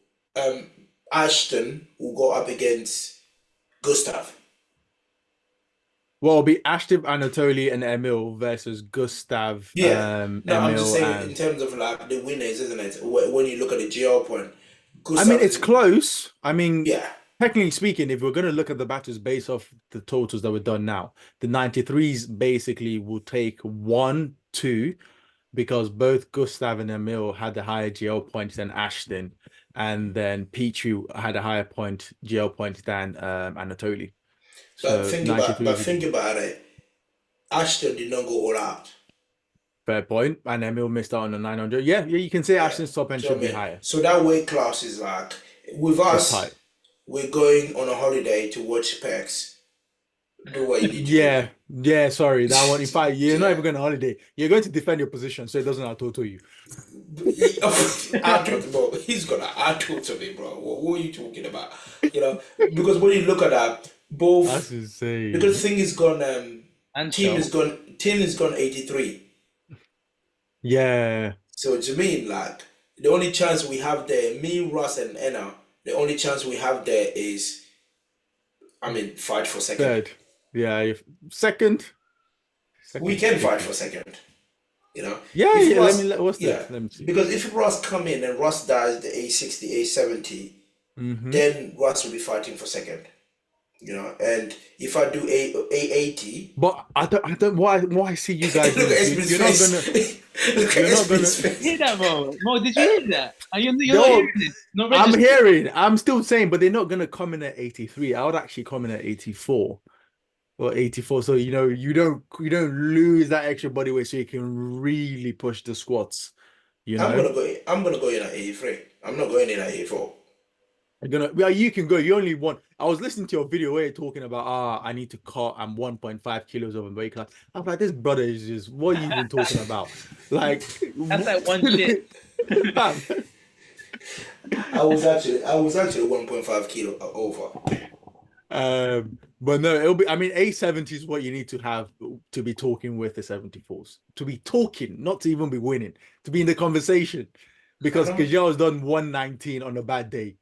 Speaker 2: Ashton will go up against Gustav.
Speaker 3: Well, it'll be Ashton, Anatoly, and Emil versus Gustav.
Speaker 2: No,
Speaker 3: Emil,
Speaker 2: I'm just saying in terms of like the winners, isn't it? When you look at the GL point, Gustav,
Speaker 3: I mean, it's close. I mean,
Speaker 2: yeah.
Speaker 3: Technically speaking, if we're going to look at the battles based off the totals that were done now, the 93s basically will take 1, 2, because both Gustav and Emil had the higher GL points than Ashton, and then Pichu had a higher GL point than Anatoly. So
Speaker 2: But think about it. Ashton did not go all out.
Speaker 3: Fair point. And Emil missed out on the 900. Yeah, you can say Ashton's top end should be higher.
Speaker 2: So that weight class is like, with us,
Speaker 3: tight.
Speaker 2: We're going on a holiday to watch Pecs. Do what you need to do.
Speaker 3: Yeah, sorry. That one, in fact, you're not even going on holiday. You're going to defend your position so it doesn't out-total you.
Speaker 2: Bro, he's gonna out-total me, bro. What are you talking about? Because when you look at that, both.
Speaker 3: That's insane.
Speaker 2: Because the thing is gone. Team is gone 83.
Speaker 3: Yeah.
Speaker 2: So to me, like the only chance we have there, me, Russ, and Enna, the only chance we have there is, fight for second.
Speaker 3: Third. Yeah, second.
Speaker 2: We can fight for second.
Speaker 3: Yeah,
Speaker 2: Russ,
Speaker 3: let me see.
Speaker 2: Because if Russ come in and Russ dies the A60, A70, then Russ will be fighting for second. And if I do A80,
Speaker 3: but I don't. Why see you guys?
Speaker 2: Look at Espin's face.
Speaker 3: You're not gonna
Speaker 1: hear that, Mo, did you hear that? You're not hearing this.
Speaker 3: I'm hearing. I'm still saying, but they're not gonna come in at 83. I would actually come in at 84 or 84. So you don't lose that extra body weight, so you can really push the squats.
Speaker 2: I'm gonna go in at 83. I'm not going in at 84.
Speaker 3: Yeah, you can go. You only want. I was listening to your video where you're talking about, I need to cut. I'm 1.5 kilos over weight class. I'm like, this brother is just, what are you even talking about? Like,
Speaker 1: That's like one shit.
Speaker 3: fam,
Speaker 2: I was actually 1.5 kilo over.
Speaker 3: but no, it'll be. I mean, A70 is what you need to have to be talking with the 74s. To be talking, not to even be winning. To be in the conversation,
Speaker 2: I
Speaker 3: because
Speaker 2: know,
Speaker 3: Kajal's done 119 on a bad day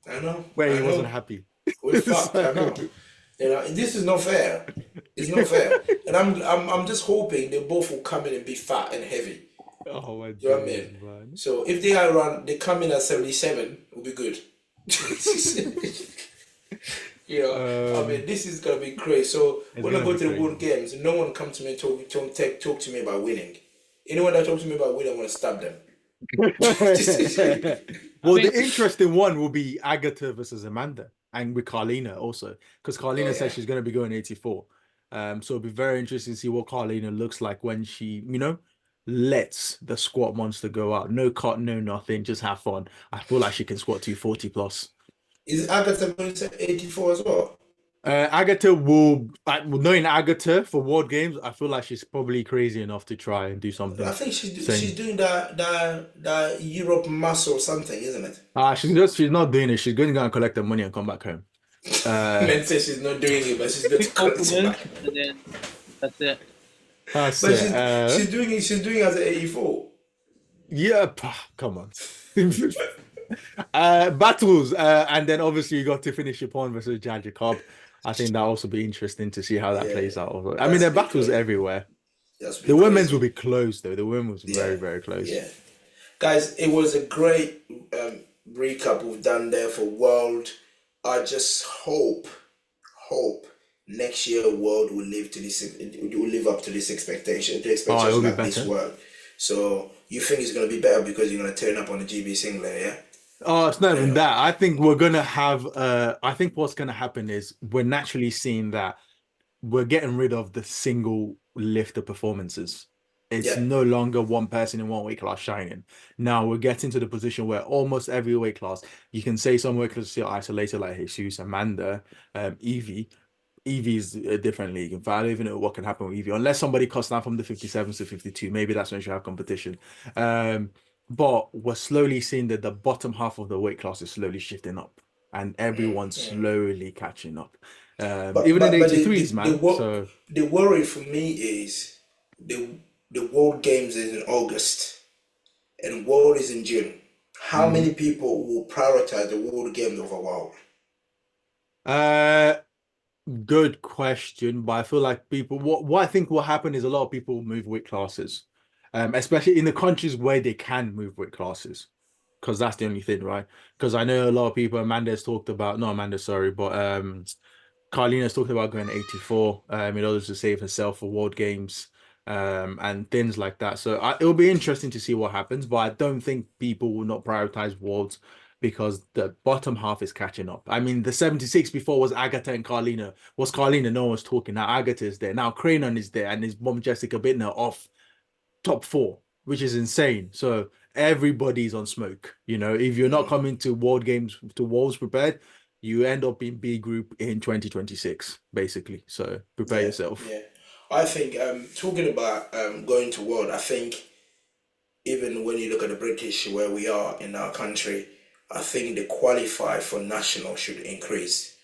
Speaker 2: I know,
Speaker 3: where he
Speaker 2: I
Speaker 3: wasn't
Speaker 2: know.
Speaker 3: happy.
Speaker 2: We're fucked.
Speaker 3: So,
Speaker 2: I know. This is not fair. It's not fair. And I'm just hoping they both will come in and be fat and heavy.
Speaker 3: oh my
Speaker 2: You know what I
Speaker 3: days,
Speaker 2: mean?
Speaker 3: man.
Speaker 2: So if they are around, they come in at 77, will be good. I mean,
Speaker 3: Um,
Speaker 2: this is gonna be crazy. So
Speaker 3: it's
Speaker 2: when I
Speaker 3: gonna
Speaker 2: go
Speaker 3: be
Speaker 2: to the World
Speaker 3: crazy.
Speaker 2: Games, no one come to me and talk to me about winning. Anyone that talks to me about winning, I want to stab them.
Speaker 1: I
Speaker 3: Well,
Speaker 1: think
Speaker 3: the interesting one will be Agatha versus Amanda, and with Carlina also, because
Speaker 2: Oh
Speaker 3: Carlina says
Speaker 2: yeah.
Speaker 3: she's going to be going 84. So it'll be very interesting to see what Carlina looks like when she, lets the squat monster go out. No cut, no nothing, just have fun. I feel like she can squat 240 plus.
Speaker 2: Is Agatha going to 84 as well?
Speaker 3: Agatha will, knowing Agatha for World Games, I feel like she's probably crazy enough to try and do
Speaker 2: I
Speaker 3: something
Speaker 2: think she's
Speaker 3: same.
Speaker 2: doing that Europe muscle or something, isn't it?
Speaker 3: She's not doing it. She's going to go and collect the money and come back home. Uh,
Speaker 2: Men say she's not doing it, but she's going to
Speaker 1: quick
Speaker 2: collect it
Speaker 1: openers,
Speaker 2: back.
Speaker 1: and then that's it.
Speaker 3: that's
Speaker 2: But
Speaker 3: it.
Speaker 2: she's doing it. She's doing it as an 84.
Speaker 3: Yeah, come on. Battles, and then obviously you got Tiffany Chipon versus Jaja Cobb. I think that'll also be interesting to see how that
Speaker 2: Yeah,
Speaker 3: plays out. I mean,
Speaker 2: that's
Speaker 3: there
Speaker 2: a
Speaker 3: are
Speaker 2: bit
Speaker 3: battles
Speaker 2: crazy.
Speaker 3: everywhere.
Speaker 2: That's a
Speaker 3: The
Speaker 2: bit
Speaker 3: women's will
Speaker 2: crazy.
Speaker 3: be close though. The women was
Speaker 2: Yeah,
Speaker 3: very, very close.
Speaker 2: yeah. Guys, it was a great recap we've done there for World. I just hope next year World will live up to this expectation, the
Speaker 3: Oh, it will
Speaker 2: expectation
Speaker 3: be
Speaker 2: at this
Speaker 3: better.
Speaker 2: World. So you think it's gonna be better because you're gonna turn up on the GB singlet, yeah?
Speaker 3: Oh, it's not
Speaker 2: You
Speaker 3: even
Speaker 2: know,
Speaker 3: that. I think we're gonna have I think what's gonna happen is we're naturally seeing that we're getting rid of the single lifter performances. It's
Speaker 2: yeah.
Speaker 3: no longer one person in one weight class shining. Now we're getting to the position where almost every weight class, you can say some weight classes are isolated like Jesus, Amanda, Evie. Evie is a different league. In fact, I don't even know what can happen with Evie unless somebody cuts down from the 57s to 52. Maybe that's when you have competition. Um, but we're slowly seeing that the bottom half of the weight class is slowly shifting up, and everyone's
Speaker 2: Mm.
Speaker 3: slowly catching up.
Speaker 2: But
Speaker 3: Even in
Speaker 2: but
Speaker 3: the
Speaker 2: but
Speaker 3: 83s, man. So
Speaker 2: the worry for me is the the World Games is in August and World is in June. How many
Speaker 3: mhm.
Speaker 2: people will prioritize the World Games over World?
Speaker 3: uh Good question, but I feel like people what I think will happen is a lot of people will move weight classes. Especially in the countries where they can move weight classes. Because that's the only thing, right? Because I know a lot of people, Amanda's talked about, not Amanda, sorry, but Carlina's talked about going to 84 in order to save herself for World Games and things like that. So it'll be interesting to see what happens, but I don't think people will not prioritize Worlds because the bottom half is catching up. I mean, the 76 before was Agatha and Carlina. Was Carlina? No one's talking. Now Agatha is there. Now Cranon is there, and his mom Jessica Bittner off top four, which is insane. So everybody's on smoke. If you're not
Speaker 2: Mm,
Speaker 3: coming to World Games to Worlds prepared, you end up in B group in 2026, basically. So prepare
Speaker 2: yeah,
Speaker 3: yourself.
Speaker 2: yeah. I think talking about going to World, I think even when you look at the British where we are in our country, I think the qualify for national should increase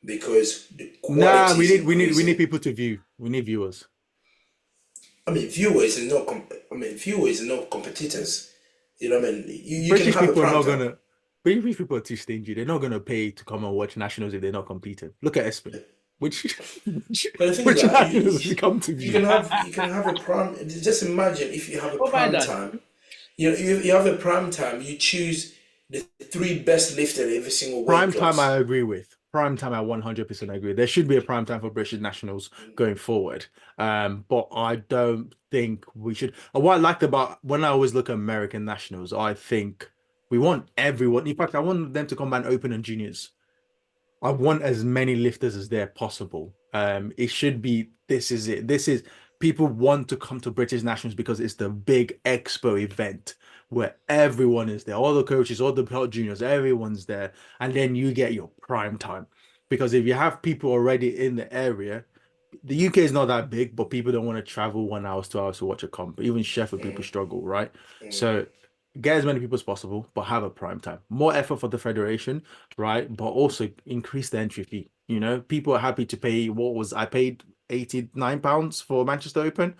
Speaker 2: because the
Speaker 3: Nah,
Speaker 2: quality
Speaker 3: we
Speaker 2: is
Speaker 3: need we need we need
Speaker 2: increasing.
Speaker 3: people to view. We need viewers.
Speaker 2: I mean, viewers is not. Viewers are not competitors. You know what I mean? You can
Speaker 3: British
Speaker 2: have a
Speaker 3: people are
Speaker 2: prime
Speaker 3: not
Speaker 2: time.
Speaker 3: gonna. British people are too stingy. They're not gonna pay to come and watch nationals if they're not competing. Look at Espin. Which which,
Speaker 2: But the thing is
Speaker 3: which
Speaker 2: that
Speaker 3: nationals has he come to
Speaker 2: you
Speaker 3: view?
Speaker 2: can have a prime. Just imagine if you have a
Speaker 1: What have I
Speaker 2: prime
Speaker 1: done?
Speaker 2: time. You have a prime time. You choose the three best lifted in every single weight
Speaker 3: Prime time, I
Speaker 2: class.
Speaker 3: agree with. Prime time, I 100% agree. There should be a prime time for British nationals going forward. But I don't think we should. What I liked about when I always look at American nationals, I think we want everyone. In fact, I want them to combine open and juniors. I want as many lifters as there possible. It should be this is it. This is people want to come to British Nationals because it's the big expo event where everyone is there, all the coaches, all the top juniors, everyone's there, and then you get your prime time. Because if you have people already in the area, the UK is not that big, but people don't want to travel 1 hour, 2 hours to watch a comp. Even Sheffield people
Speaker 2: Mm,
Speaker 3: struggle, right?
Speaker 2: mm,
Speaker 3: So get as many people as possible, but have a prime time. More effort for the federation, right? But also increase the entry fee. You know, people are happy to pay. What was I paid £89 for Manchester Open?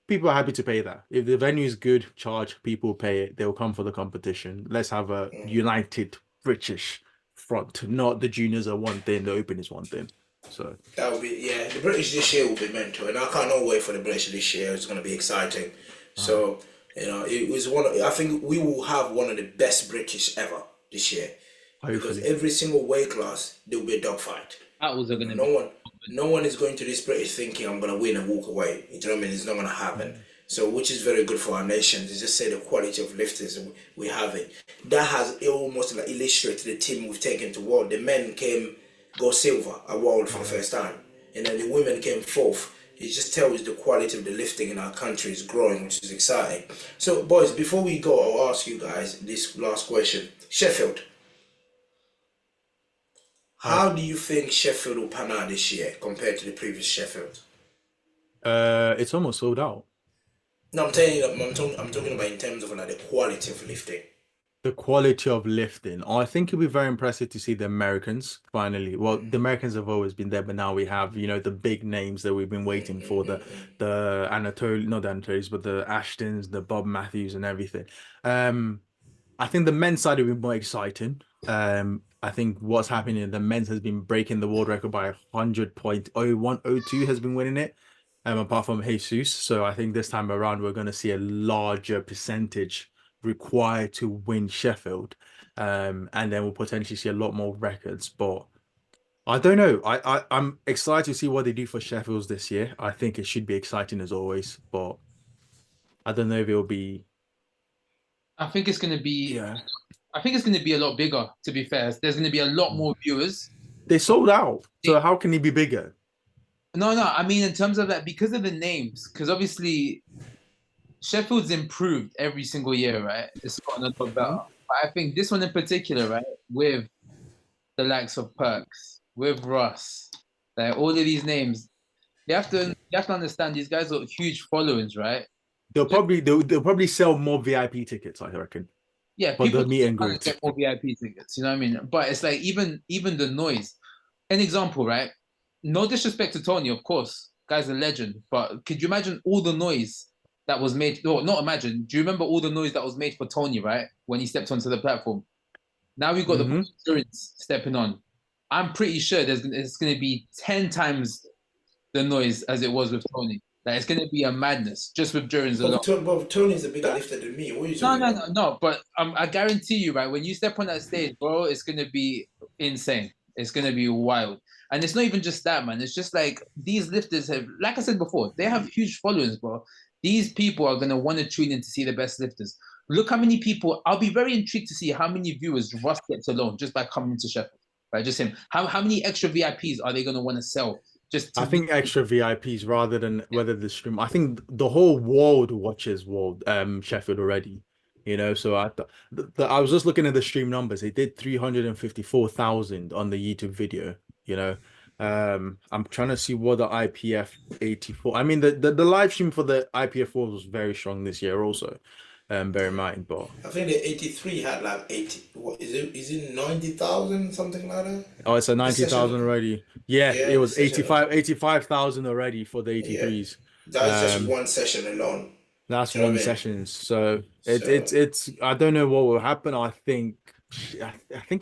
Speaker 3: People are happy to pay that. If the venue is good, charge, people pay it. They'll come for the competition. Let's have a
Speaker 2: mm.
Speaker 3: united British front, not the juniors are one thing, the open is one thing. So
Speaker 2: That would be, yeah. The British this year will be mental, and I can't wait for the British this year. It's going to be exciting.
Speaker 3: uh,
Speaker 2: So it was one. I think we will have one of the best British ever this year, because
Speaker 3: hopefully.
Speaker 2: every single weight class there will be a dogfight.
Speaker 1: Battles are
Speaker 2: You
Speaker 1: going
Speaker 2: know,
Speaker 1: to be.
Speaker 2: no one is going to this British thinking I'm gonna win and walk away. You know what I mean? It's not gonna happen.
Speaker 3: Mm.
Speaker 2: So, which is very good for our nation. To just say the quality of lifters we have it. That has almost like illustrated the team we've taken to world. The men came go silver at world for the
Speaker 3: Uh,
Speaker 2: first time, and then the women came fourth. It just tells the quality of the lifting in our country is growing, which is exciting. So, boys, before we go, I'll ask you guys this last question. Sheffield,
Speaker 3: I
Speaker 2: how do you think Sheffield will pan out this year compared to the previous Sheffield?
Speaker 3: it's almost sold out.
Speaker 2: No, I'm telling you, I'm talking about in terms of like the quality of lifting.
Speaker 3: The quality of lifting. I think it'll be very impressive to see the Americans finally. Well, the Americans have always been there, but now we have, the big names that we've been waiting for, the Anatol, not the Anatolis, but the Ashtons, the Bob Matthews and everything. Um, I think the men's side will be more exciting. I think what's happening, the men's has been breaking the world record by 100.0102 has been winning it. Apart from Jesus. So I think this time around we're going to see a larger percentage required to win Sheffield. And then we'll potentially see a lot more records. But I don't know. I'm excited to see what they do for Sheffields this year. I think it should be exciting as always, but I don't know if it'll be,
Speaker 1: I think it's going to be.
Speaker 3: yeah.
Speaker 1: I think it's going to be a lot bigger. To be fair, there's going to be a lot more viewers.
Speaker 3: They sold out. So how can it be bigger?
Speaker 1: No, no. I mean, in terms of that, because of the names, because obviously Sheffield's improved every single year, right? It's gotten a lot better.
Speaker 3: Mhm.
Speaker 1: But I think this one in particular, right, with the likes of Perks, with Russ, like all of these names, you have to understand these guys got huge followings, right? Just,
Speaker 3: They'll probably sell more VIP tickets, I reckon,
Speaker 1: yeah,
Speaker 3: for
Speaker 1: people
Speaker 3: the meet and
Speaker 1: trying to
Speaker 3: greet.
Speaker 1: get more VIP tickets. You know what I mean? But it's like even the noise. An example, right? No disrespect to Tony, of course, guy's a legend. But could you imagine all the noise that was made? No, not imagine. Do you remember all the noise that was made for Tony, right? When he stepped onto the platform. Now we've got the
Speaker 3: Hmm.
Speaker 1: Jurins stepping on. I'm pretty sure it's going to be 10 times the noise as it was with Tony. Like it's going to be a madness just with Jurins alone.
Speaker 2: But Tony's a bigger lifter than me. What are you
Speaker 1: No,
Speaker 2: talking
Speaker 1: no,
Speaker 2: about?
Speaker 1: no, no. But I guarantee you, right? When you step on that stage, bro, it's going to be insane. It's going to be wild. And it's not even just that, man. It's just like these lifters have, like I said before, they have huge followings, bro. These people are going to want to tune in to see the best lifters. Look how many people, I'll be very intrigued to see how many viewers Russ gets alone just by coming to Sheffield, right? Just him. How many extra VIPs are they going to want to sell just
Speaker 3: I
Speaker 1: to be?
Speaker 3: think extra VIPs rather than whether the stream. I think the whole world watches World Sheffield already. So I was just looking at the stream numbers. They did 354,000 on the YouTube video. You know, I'm trying to see what the IPF 84. I mean, the live stream for the IPF World was very strong this year also. Bear in mind, but
Speaker 2: I think the 83 had like 80. What is it? Is it 90,000 something like that?
Speaker 3: oh, it's a
Speaker 2: The session.
Speaker 3: 90,000 already. Yeah,
Speaker 2: Yeah,
Speaker 3: it
Speaker 2: the
Speaker 3: was
Speaker 2: session.
Speaker 3: 85,000 already for the
Speaker 2: Yeah,
Speaker 3: 83s.
Speaker 2: that's just
Speaker 3: Um,
Speaker 2: one session alone.
Speaker 3: that's
Speaker 2: Do you know
Speaker 3: one
Speaker 2: what I mean?
Speaker 3: session. So
Speaker 2: So
Speaker 3: it's I don't know what will happen. I think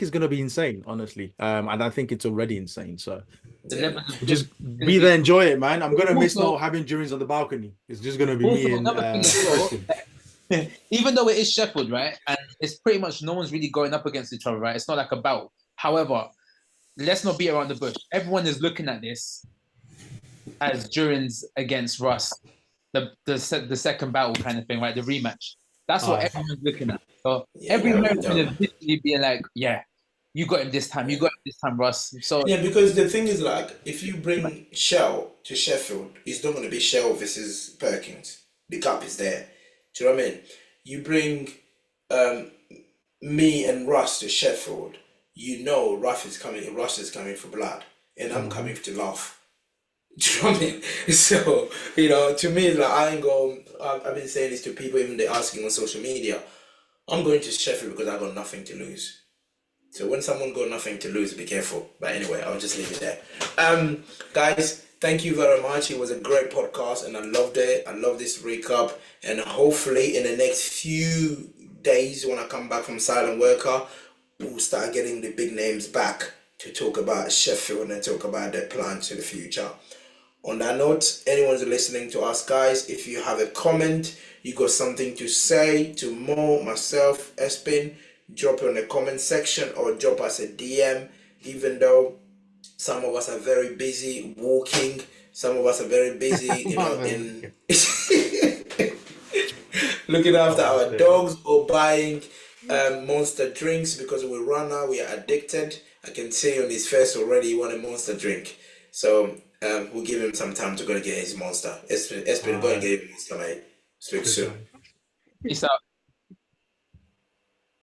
Speaker 3: it's gonna be insane, honestly. And I think it's already insane. So
Speaker 1: The
Speaker 2: yeah.
Speaker 1: level of
Speaker 3: just
Speaker 1: going to
Speaker 3: be
Speaker 1: be.
Speaker 3: there, enjoy it, man. I'm gonna miss
Speaker 1: Also,
Speaker 3: not having Jurins on the balcony. It's just gonna be
Speaker 1: also
Speaker 3: me and
Speaker 1: another thing as well.
Speaker 3: Kristen.
Speaker 1: Even though it is Sheffield, right, and it's pretty much no one's really going up against each other, right? It's not like a battle. However, let's not beat around the bush. Everyone is looking at this as Jurins against Russ, the second battle kind of thing, right? The rematch. That's what
Speaker 3: Uh,
Speaker 1: everyone's looking at. So
Speaker 2: Yeah,
Speaker 1: every
Speaker 2: yeah, we
Speaker 1: American is
Speaker 2: don't.
Speaker 1: literally being like, "Yeah, you got him this time. You got him this time, Russ." So
Speaker 2: Yeah, because the thing is, like, if you bring Shell to Sheffield, it's not going to be Shell versus Perkins. The gap is there. Do you know what I mean? You bring me and Russ to Sheffield, you know Russ is coming for blood, and I'm
Speaker 3: Mm-hmm.
Speaker 2: coming to laugh. Do you know what I mean? So, to me, like I ain't go. I've been saying this to people, even they asking on social media. I'm going to Sheffield because I got nothing to lose. So when someone got nothing to lose, be careful. But anyway, I'll just leave it there. Guys, thank you very much. It was a great podcast, and I loved it. I love this recap, and hopefully in the next few days, when I come back from Silent Worker, we'll start getting the big names back to talk about Sheffield and talk about their plans for the future. On that note, anyone's listening to us, guys, if you have a comment, you got something to say to Mo, myself, Espin, drop it in the comment section or drop us a DM. Even though some of us are very busy walking, some of us are very busy, in looking after
Speaker 3: Oh,
Speaker 2: our
Speaker 3: dear.
Speaker 2: dogs or buying monster drinks because we're runner, we are addicted. I can see on his face already he want a monster drink. So we'll give him some time to go and get his monster. Espin,
Speaker 3: All
Speaker 2: go and
Speaker 3: right.
Speaker 2: get his monster, mate. Speak
Speaker 3: Good
Speaker 2: soon.
Speaker 3: guys.
Speaker 1: Peace out.